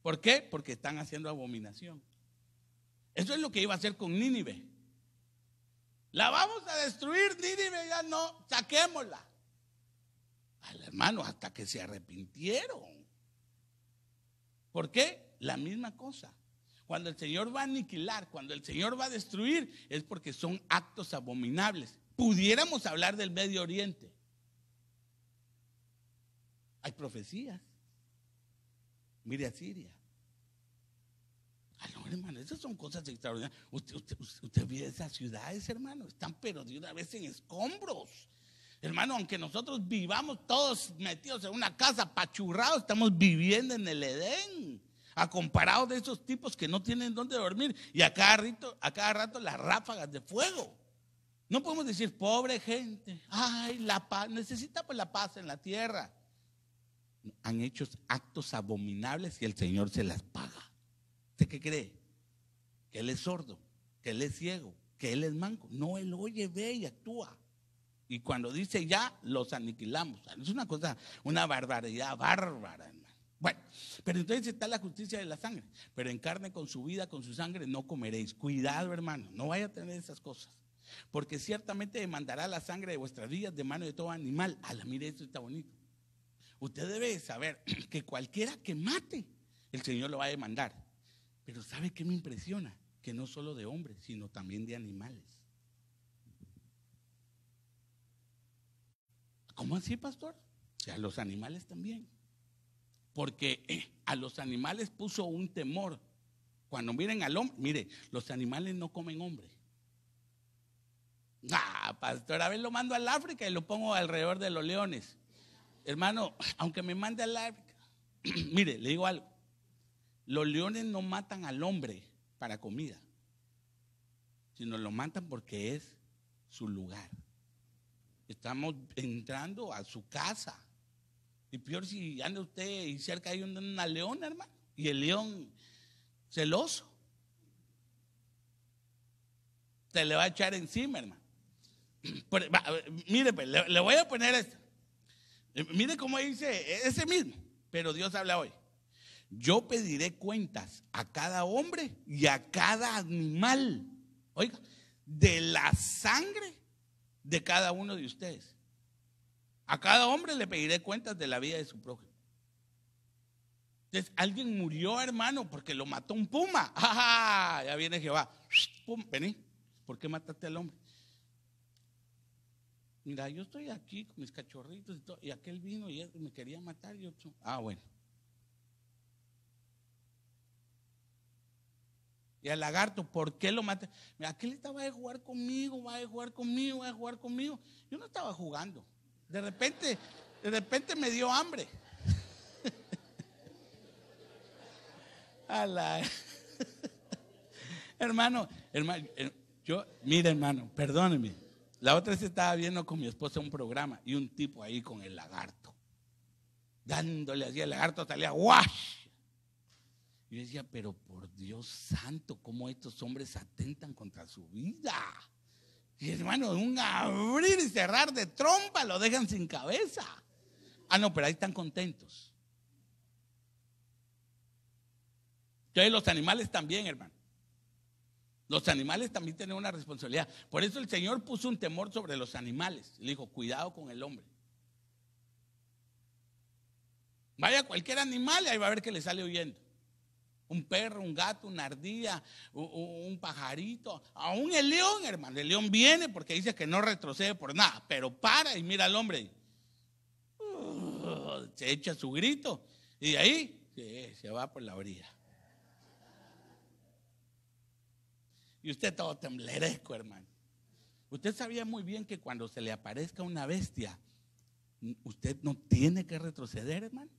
¿Por qué? Porque están haciendo abominación. Eso es lo que iba a hacer con Nínive. La vamos a destruir, Nínive ya no, saquémosla. Al hermano, hasta que se arrepintieron. ¿Por qué? La misma cosa. Cuando el Señor va a aniquilar, cuando el Señor va a destruir, es porque son actos abominables. Pudiéramos hablar del Medio Oriente. Hay profecías. Mire a Siria. No, hermano, esas son cosas extraordinarias. Usted ve esas ciudades, hermano, están pero de una vez en escombros. Hermano, aunque nosotros vivamos todos metidos en una casa, apachurrados, estamos viviendo en el Edén. A comparado de esos tipos que no tienen dónde dormir y a cada rato las ráfagas de fuego. No podemos decir, pobre gente, la paz, necesitamos la paz en la tierra. Han hecho actos abominables y el Señor se las paga. ¿Usted qué cree? Que Él es sordo, que Él es ciego, que Él es manco. No, Él oye, ve y actúa. Y cuando dice ya, los aniquilamos. Es una cosa, una barbaridad bárbara, hermano. Bueno, pero entonces está la justicia de la sangre. Pero en carne con su vida, con su sangre, no comeréis. Cuidado, hermano, no vaya a tener esas cosas. Porque ciertamente demandará la sangre de vuestras vidas de mano de todo animal. Mire, esto está bonito. Usted debe saber que cualquiera que mate, el Señor lo va a demandar. Pero ¿sabe qué me impresiona? Que no solo de hombres, sino también de animales. ¿Cómo así, pastor? O sea, los animales también. Porque a los animales puso un temor Cuando miren al hombre, mire, los animales no comen hombre. Pastor, a ver, lo mando al África y lo pongo alrededor de los leones. Hermano, aunque me mande al África, mire, le digo algo. Los leones no matan al hombre para comida, sino lo matan porque es su lugar. Estamos entrando a su casa. Y peor si anda usted y cerca hay una leona, hermano, y el león celoso se le va a echar encima, hermano. Mire, pues, le voy a poner esto. Mire cómo dice ese mismo. Pero Dios habla hoy. Yo pediré cuentas a cada hombre y a cada animal, oiga, de la sangre de cada uno de ustedes. A cada hombre le pediré cuentas de la vida de su prójimo. Entonces, alguien murió, hermano, porque lo mató un puma. ¡Ah! Ya viene Jehová. Pum, vení. ¿Por qué mataste al hombre? Mira, yo estoy aquí con mis cachorritos y todo, y aquel vino y me quería matar. Bueno. Y al lagarto, ¿por qué lo maté? Mira, aquel estaba a jugar conmigo, va a jugar conmigo. Yo no estaba jugando. De repente me dio hambre. Hermano, mire, hermano, perdóneme. La otra vez estaba viendo con mi esposa un programa y un tipo ahí con el lagarto, dándole así al lagarto, salía ¡guash! Y yo decía, pero por Dios santo, ¿cómo estos hombres atentan contra su vida? Y hermano, un abrir y cerrar de trompa lo dejan sin cabeza. No, pero ahí están contentos. Entonces los animales también, hermano. Los animales también tienen una responsabilidad. Por eso el Señor puso un temor sobre los animales. Le dijo, cuidado con el hombre. Vaya cualquier animal y ahí va a ver que le sale huyendo. Un perro, un gato, una ardilla, un pajarito, aún el león, hermano. El león viene porque dice que no retrocede por nada, pero para y mira al hombre. Se echa su grito y de ahí se va por la orilla. Y usted todo tembleresco, hermano. Usted sabía muy bien que cuando se le aparezca una bestia, usted no tiene que retroceder, hermano.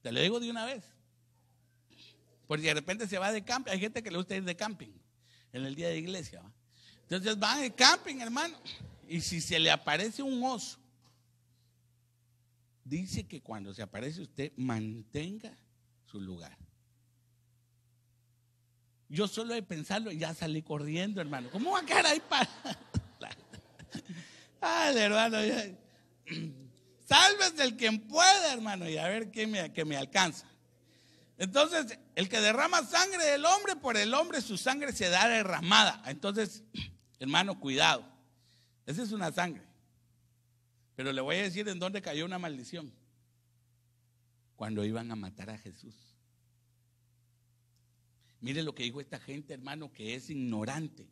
Te lo digo de una vez. Porque de repente se va de camping. Hay gente que le gusta ir de camping en el día de iglesia, ¿va? Entonces van de camping, hermano. Y si se le aparece un oso, dice que cuando se aparece usted mantenga su lugar. Yo solo de pensarlo ya salí corriendo, hermano. ¿Cómo va a quedar ahí para? Ay, hermano. Sálvese el quien pueda, hermano, y a ver qué me alcanza. Entonces, el que derrama sangre del hombre, por el hombre su sangre se da derramada. Entonces, hermano, cuidado. Esa es una sangre. Pero le voy a decir en dónde cayó una maldición. Cuando iban a matar a Jesús. Mire lo que dijo esta gente, hermano, que es ignorante.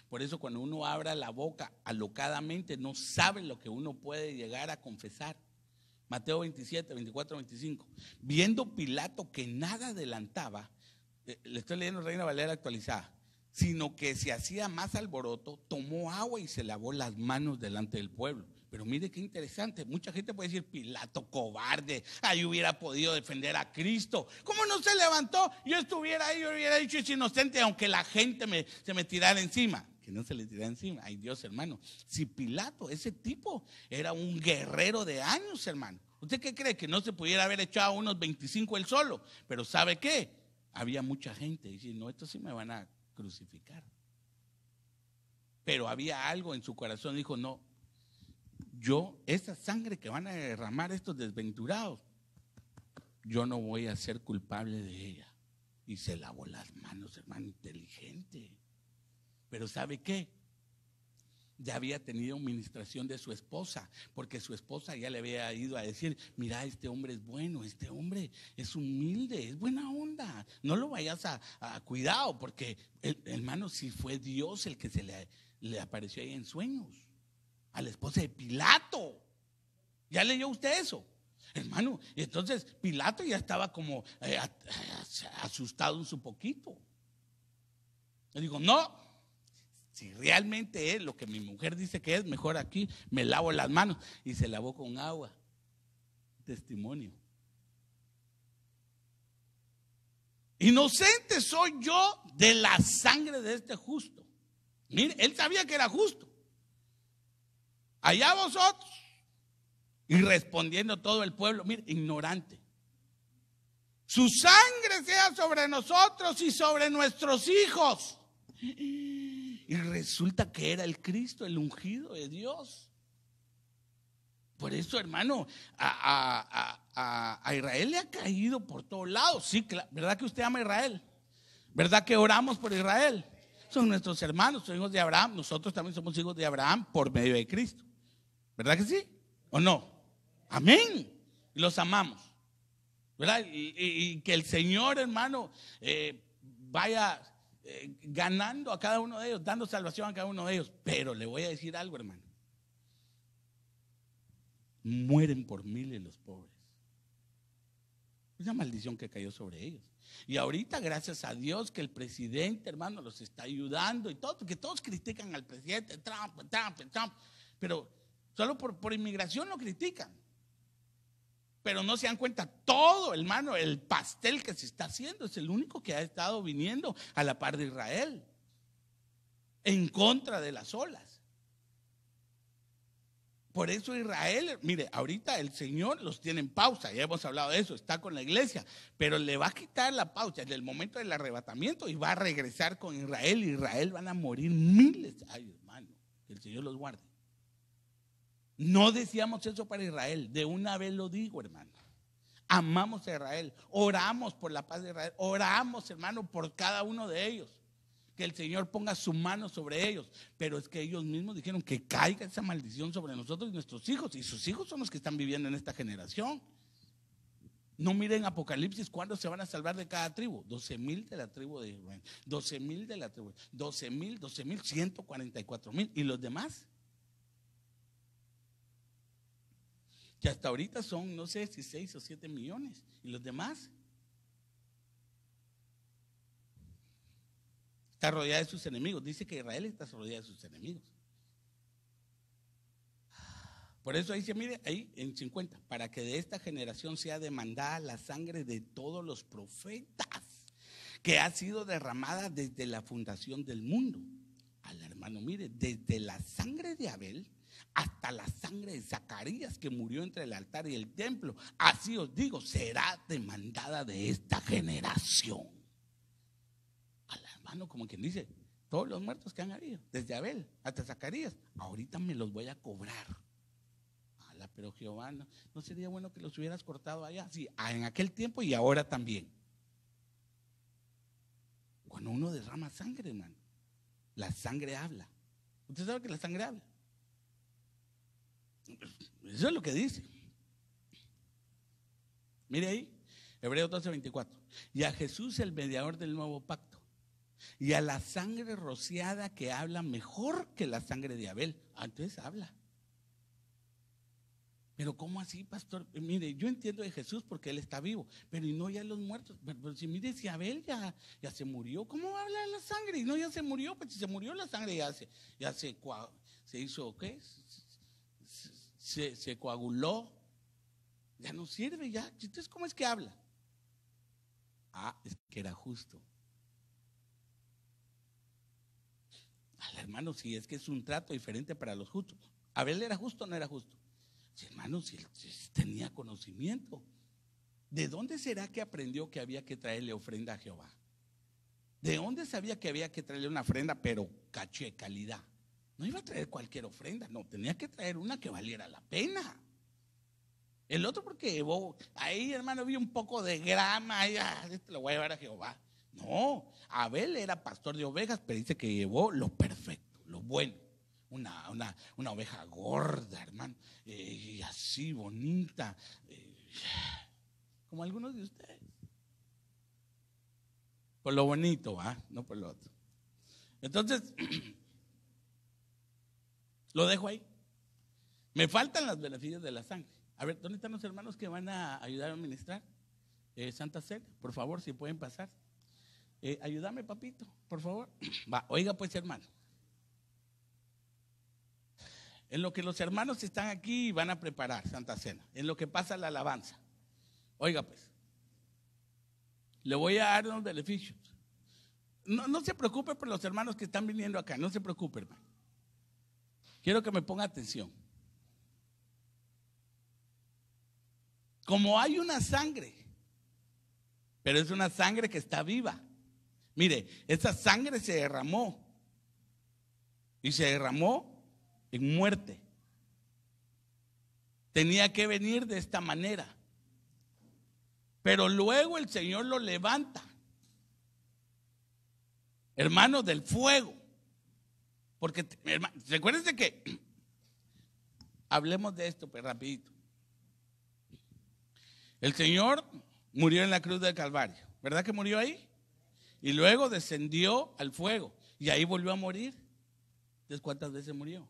Por eso cuando uno abra la boca alocadamente, no sabe lo que uno puede llegar a confesar. Mateo 27, 24, 25. Viendo Pilato que nada adelantaba, le estoy leyendo Reina Valera actualizada, sino que se hacía más alboroto, tomó agua y se lavó las manos delante del pueblo. Pero mire qué interesante, mucha gente puede decir, Pilato cobarde, ahí hubiera podido defender a Cristo. ¿Cómo no se levantó? Yo estuviera ahí, yo hubiera dicho es inocente, aunque la gente se me tirara encima. Que no se le tirara encima. Ay Dios, hermano, si Pilato, ese tipo era un guerrero de años, hermano. ¿Usted qué cree? Que no se pudiera haber echado unos 25 él solo. Pero ¿sabe qué? Había mucha gente. Dice, no, esto sí me van a crucificar. Pero había algo en su corazón. Dijo, no, esa sangre que van a derramar estos desventurados, yo no voy a ser culpable de ella. Y se lavó las manos, hermano, inteligente. Pero ¿sabe qué? Ya había tenido ministración de su esposa, porque su esposa ya le había ido a decir, mira, este hombre es bueno, este hombre es humilde, es buena onda, no lo vayas a cuidado, porque hermano, si fue Dios el que le apareció ahí en sueños, a la esposa de Pilato. ¿Ya leyó usted eso? Hermano, y entonces Pilato ya estaba como asustado un poquito. Le digo, no, si realmente es lo que mi mujer dice que es, mejor aquí me lavo las manos. Y se lavó con agua. Testimonio. Inocente soy yo de la sangre de este justo. Mire, él sabía que era justo. Allá vosotros. Y respondiendo todo el pueblo, mire, ignorante. Su sangre sea sobre nosotros y sobre nuestros hijos. Y resulta que era el Cristo, el ungido de Dios. Por eso, hermano, a Israel le ha caído por todos lados. Sí, ¿verdad que usted ama a Israel? ¿Verdad que oramos por Israel? Son nuestros hermanos, son hijos de Abraham. Nosotros también somos hijos de Abraham por medio de Cristo. ¿Verdad que sí? ¿O no? Amén. Y los amamos, ¿verdad? Y que el Señor, hermano, vaya ganando a cada uno de ellos, dando salvación a cada uno de ellos. Pero le voy a decir algo, hermano. Mueren por miles los pobres. Es una maldición que cayó sobre ellos. Y ahorita, gracias a Dios, que el presidente, hermano, los está ayudando y todo, que todos critican al presidente Trump, pero solo por inmigración lo critican. Pero no se dan cuenta todo, hermano, el pastel que se está haciendo es el único que ha estado viniendo a la par de Israel, en contra de las olas. Por eso Israel, mire, ahorita el Señor los tiene en pausa, ya hemos hablado de eso, está con la iglesia, pero le va a quitar la pausa en el momento del arrebatamiento y va a regresar con Israel. Y Israel van a morir miles. Ay, hermano, que el Señor los guarde. No decíamos eso para Israel, de una vez lo digo, hermano. Amamos a Israel, oramos por la paz de Israel, oramos, hermano, por cada uno de ellos. Que el Señor ponga su mano sobre ellos. Pero es que ellos mismos dijeron que caiga esa maldición sobre nosotros y nuestros hijos. Y sus hijos son los que están viviendo en esta generación. No miren Apocalipsis cuándo se van a salvar de cada tribu. 12,000 de la tribu de Israel, 12,000 de la tribu, 12,000, 144,000. ¿Y los demás? Que hasta ahorita son, no sé si 6 o 7 millones. ¿Y los demás? Está rodeada de sus enemigos. Dice que Israel está rodeada de sus enemigos. Por eso dice, mire, ahí en 50, para que de esta generación sea demandada la sangre de todos los profetas que ha sido derramada desde la fundación del mundo. Al hermano, mire, desde la sangre de Abel hasta la sangre de Zacarías, que murió entre el altar y el templo. Así os digo, será demandada de esta generación. Al hermano, como quien dice, todos los muertos que han habido, desde Abel hasta Zacarías, ahorita me los voy a cobrar. Ala, pero Jehová, ¿no sería bueno que los hubieras cortado allá? Sí, en aquel tiempo y ahora también. Cuando uno derrama sangre, hermano, la sangre habla. ¿Usted sabe que la sangre habla? Eso es lo que dice. Mire ahí, Hebreos 12:24. Y a Jesús, el mediador del nuevo pacto, y a la sangre rociada, que habla mejor que la sangre de Abel. Entonces habla. Pero ¿cómo así, pastor? Mire, yo entiendo de Jesús porque él está vivo, pero y no ya los muertos. Pero si mire, si Abel ya se murió, ¿cómo va a hablar de la sangre? Y no, ya se murió. Pues si se murió la sangre, ya se hizo, ¿qué? Se coaguló, ya no sirve, ya. Entonces, ¿cómo es que habla? Es que era justo. Al hermano, si es que es un trato diferente para los justos. ¿Abel era justo o no era justo? Sí, hermano, si él tenía conocimiento. ¿De dónde será que aprendió que había que traerle ofrenda a Jehová? ¿De dónde sabía que había que traerle una ofrenda, pero caché, calidad? No iba a traer cualquier ofrenda, no, tenía que traer una que valiera la pena. El otro porque llevó, ahí, hermano, vi un poco de grama, este lo voy a llevar a Jehová. No, Abel era pastor de ovejas, pero dice que llevó lo perfecto, lo bueno. Una oveja gorda, hermano, y así bonita, como algunos de ustedes. Por lo bonito, no por lo otro. Entonces, lo dejo ahí. Me faltan los beneficios de la sangre. A ver, ¿dónde están los hermanos que van a ayudar a ministrar? Santa Cena, por favor, si pueden pasar. Ayúdame, papito, por favor. Va, oiga pues, hermano. En lo que los hermanos están aquí y van a preparar Santa Cena, en lo que pasa la alabanza. Oiga pues, le voy a dar unos beneficios. No se preocupe por los hermanos que están viniendo acá, no se preocupe, hermano. Quiero que me ponga atención. Como hay una sangre, pero es una sangre que está viva. Mire, esa sangre se derramó y se derramó en muerte. Tenía que venir de esta manera, pero luego el Señor lo levanta, hermano, del fuego. Porque, recuérdense que hablemos de esto, pues rapidito. El Señor murió en la cruz del Calvario, ¿verdad que murió ahí? Y luego descendió al fuego y ahí volvió a morir. Entonces, ¿cuántas veces murió?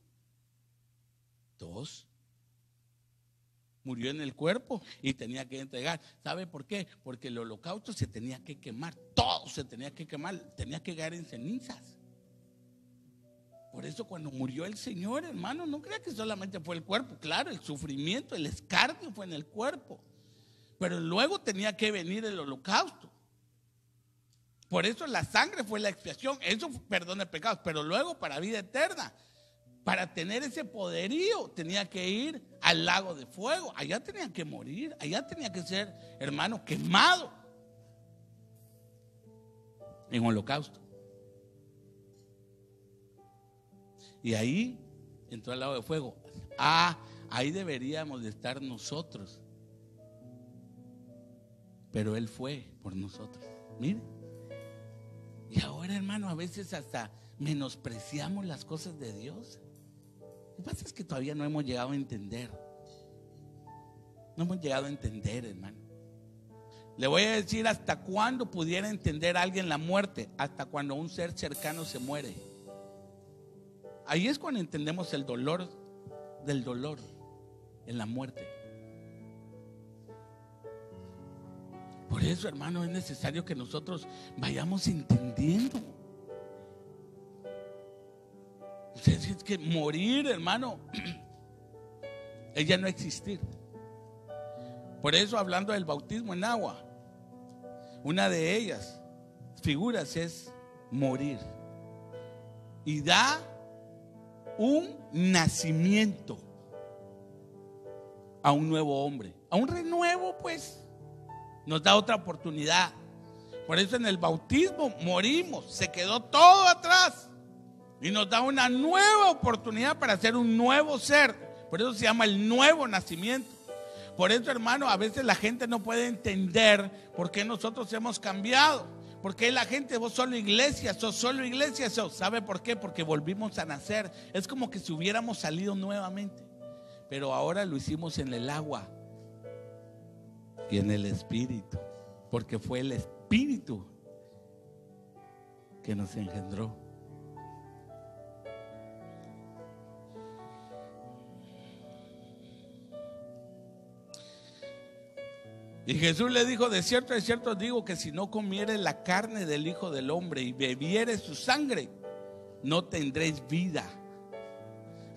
2. Murió en el cuerpo y tenía que entregar. ¿Sabe por qué? Porque el holocausto se tenía que quemar, todo se tenía que quemar, tenía que caer en cenizas. Por eso cuando murió el Señor, hermano, no crea que solamente fue el cuerpo. Claro, el sufrimiento, el escarnio fue en el cuerpo, pero luego tenía que venir el holocausto. Por eso la sangre fue la expiación. Eso perdona pecados, pero luego para vida eterna, para tener ese poderío, tenía que ir al lago de fuego. Allá tenía que morir, allá tenía que ser, hermano, quemado en holocausto. Y ahí entró al lago de fuego. Ahí deberíamos de estar nosotros. Pero Él fue por nosotros. Mire. Y ahora, hermano, a veces hasta menospreciamos las cosas de Dios. Lo que pasa es que todavía no hemos llegado a entender. No hemos llegado a entender, hermano. Le voy a decir hasta cuándo pudiera entender alguien la muerte. Hasta cuando un ser cercano se muere. Ahí es cuando entendemos el dolor del dolor en la muerte. Por eso, hermano, es necesario que nosotros vayamos entendiendo. Es que morir, hermano, es ya no existir. Por eso, hablando del bautismo en agua, una de ellas, figuras, es morir. Y da un nacimiento a un nuevo hombre, a un renuevo, pues. Nos da otra oportunidad. Por eso en el bautismo morimos, se quedó todo atrás y nos da una nueva oportunidad para ser un nuevo ser. Por eso se llama el nuevo nacimiento. Por eso, hermano, a veces la gente no puede entender por qué nosotros hemos cambiado. Porque la gente, vos solo iglesia, sos solo iglesia, sos. ¿Sabe por qué? Porque volvimos a nacer. Es como que si hubiéramos salido nuevamente, pero ahora lo hicimos en el agua y en el Espíritu, porque fue el Espíritu que nos engendró. Y Jesús le dijo: de cierto os digo que si no comieres la carne del Hijo del Hombre y bebieres su sangre, no tendréis vida.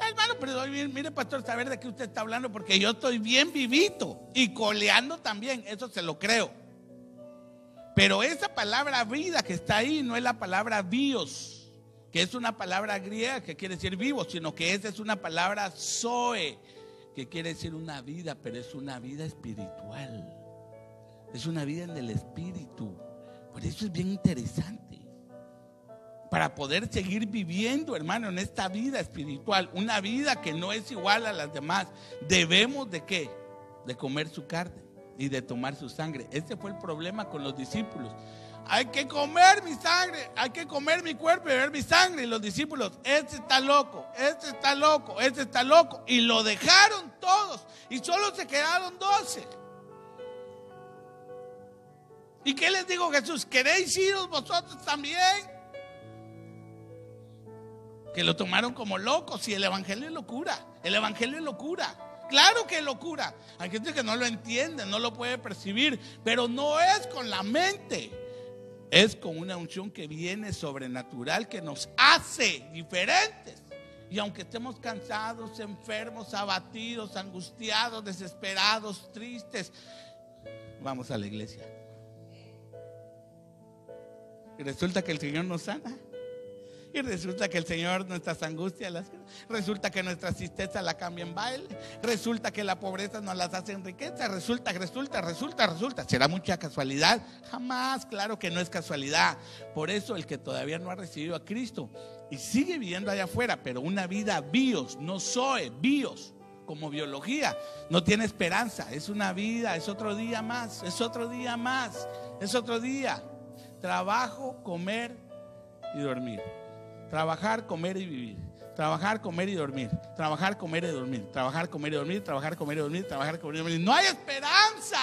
Hermano, pero mire, pastor, saber de qué usted está hablando, porque yo estoy bien vivito y coleando también, eso se lo creo. Pero esa palabra vida que está ahí no es la palabra bios, que es una palabra griega que quiere decir vivo, sino que esa es una palabra zoe, que quiere decir una vida, pero es una vida espiritual. Es una vida en el Espíritu. Por eso es bien interesante. Para poder seguir viviendo, hermano, en esta vida espiritual, una vida que no es igual a las demás, debemos de ¿qué? De comer su carne y de tomar su sangre. Ese fue el problema con los discípulos. Hay que comer mi sangre, hay que comer mi cuerpo y beber mi sangre. Y los discípulos: este está loco, este está loco, este está loco. Y lo dejaron todos y solo se quedaron 12. ¿Y qué les dijo Jesús? ¿Queréis iros vosotros también? Que lo tomaron como locos. Y el evangelio es locura. El evangelio es locura. Claro que lo cura. Hay gente que no lo entiende, no lo puede percibir, pero no es con la mente. Es con una unción que viene sobrenatural, que nos hace diferentes. Y aunque estemos cansados, enfermos, abatidos, angustiados, desesperados, tristes, vamos a la iglesia. Y resulta que el Señor nos sana. Y resulta que el Señor nuestras angustias resulta que nuestra tristeza la cambia en baile. Resulta que la pobreza nos las hace en riqueza. Resulta. ¿Será mucha casualidad? Jamás, claro que no es casualidad. Por eso el que todavía no ha recibido a Cristo y sigue viviendo allá afuera, pero una vida bios, no zoe, bios, como biología, no tiene esperanza. Es una vida, es otro día más, es otro día más, es otro día. Trabajo, comer y dormir. Trabajar, comer y vivir. Trabajar, comer y dormir. Trabajar, comer y dormir. Trabajar, comer y dormir. Trabajar, comer y dormir. Trabajar, comer y dormir. No hay esperanza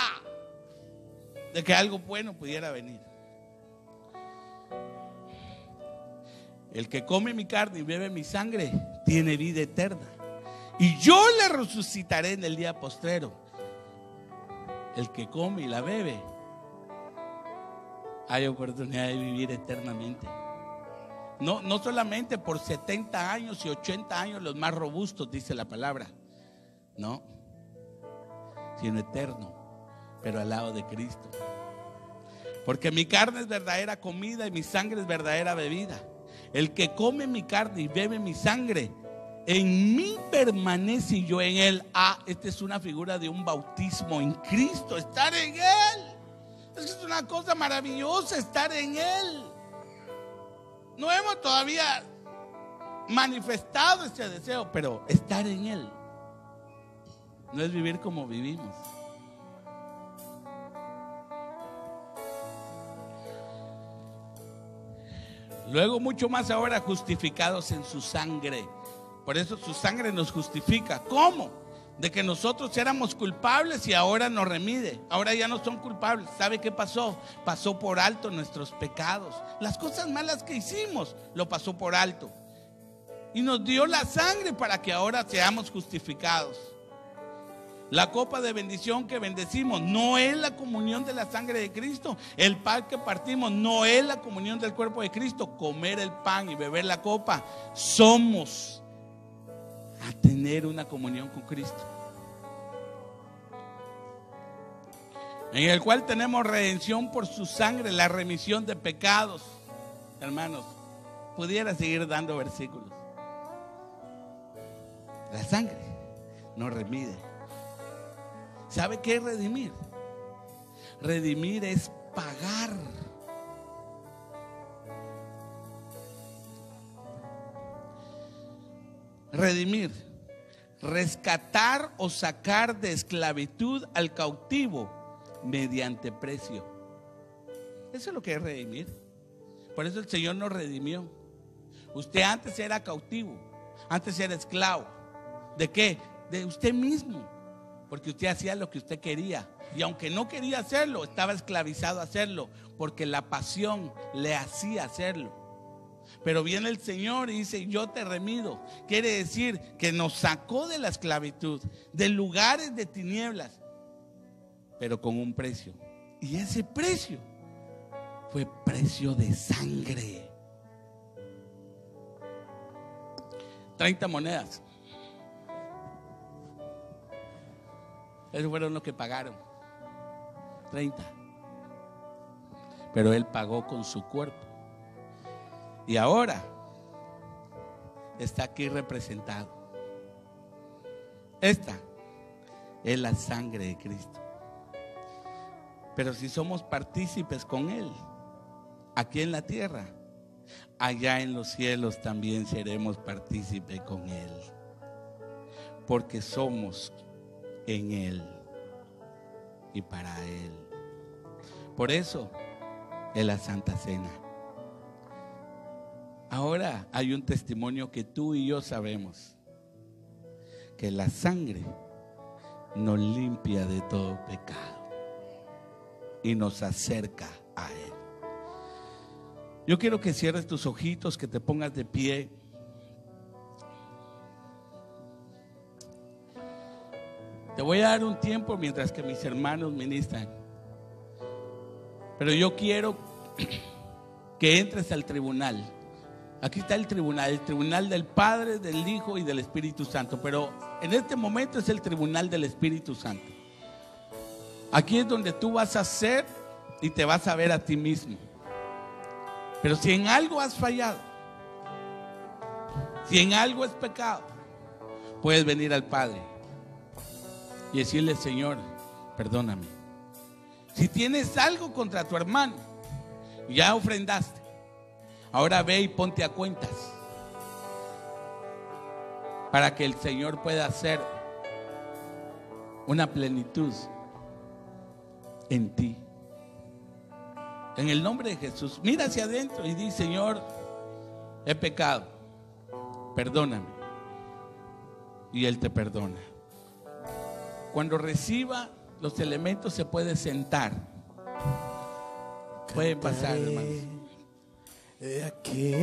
de que algo bueno pudiera venir. El que come mi carne y bebe mi sangre tiene vida eterna, y yo le resucitaré en el día postrero. El que come y la bebe, hay oportunidad de vivir eternamente. No solamente por 70 años y 80 años los más robustos, dice la palabra. No, sino eterno, pero al lado de Cristo. Porque mi carne es verdadera comida y mi sangre es verdadera bebida. El que come mi carne y bebe mi sangre, en mí permanece y yo en él. Esta es una figura de un bautismo en Cristo, estar en él. Es una cosa maravillosa estar en él. No hemos todavía manifestado ese deseo, pero estar en él no es vivir como vivimos. Luego mucho más ahora, justificados en su sangre. Por eso su sangre nos justifica. ¿Cómo? De que nosotros éramos culpables y ahora nos remide. Ahora ya no son culpables. ¿Sabe qué pasó? Pasó por alto nuestros pecados. Las cosas malas que hicimos, lo pasó por alto. Y nos dio la sangre para que ahora seamos justificados. La copa de bendición que bendecimos no es la comunión de la sangre de Cristo. El pan que partimos no es la comunión del cuerpo de Cristo. Comer el pan y beber la copa, somos a tener una comunión con Cristo, en el cual tenemos redención por su sangre, la remisión de pecados. Hermanos, pudiera seguir dando versículos. La sangre nos remide. ¿Sabe qué es redimir? Redimir es pagar. Redimir, rescatar o sacar de esclavitud al cautivo mediante precio. Eso es lo que es redimir. Por eso el Señor nos redimió. Usted antes era cautivo, antes era esclavo. ¿De qué? De usted mismo, porque usted hacía lo que usted quería, y aunque no quería hacerlo, estaba esclavizado a hacerlo, porque la pasión le hacía hacerlo. Pero viene el Señor y dice: yo te remido. Quiere decir que nos sacó de la esclavitud, de lugares de tinieblas, pero con un precio. Y ese precio fue precio de sangre. 30 monedas. Esos fueron los que pagaron. 30. Pero Él pagó con su cuerpo. Y ahora está aquí representado. Esta es la sangre de Cristo. Pero si somos partícipes con Él, aquí en la tierra, allá en los cielos también seremos partícipes con Él. Porque somos en Él y para Él. Por eso es la Santa Cena. Ahora hay un testimonio que tú y yo sabemos: que la sangre nos limpia de todo pecado y nos acerca a Él. Yo quiero que cierres tus ojitos, que te pongas de pie. Te voy a dar un tiempo mientras que mis hermanos ministran. Pero yo quiero que entres al tribunal. Aquí está el tribunal del Padre, del Hijo y del Espíritu Santo. Pero en este momento es el tribunal del Espíritu Santo. Aquí es donde tú vas a ser y te vas a ver a ti mismo. Pero si en algo has fallado, si en algo es pecado, puedes venir al Padre y decirle: Señor, perdóname. Si tienes algo contra tu hermano, ya ofrendaste, ahora ve y ponte a cuentas para que el Señor pueda hacer una plenitud en ti. En el nombre de Jesús, mira hacia adentro y di: Señor, he pecado, perdóname. Y Él te perdona. Cuando reciba los elementos se puede sentar. Pueden pasar, hermanos. Aquí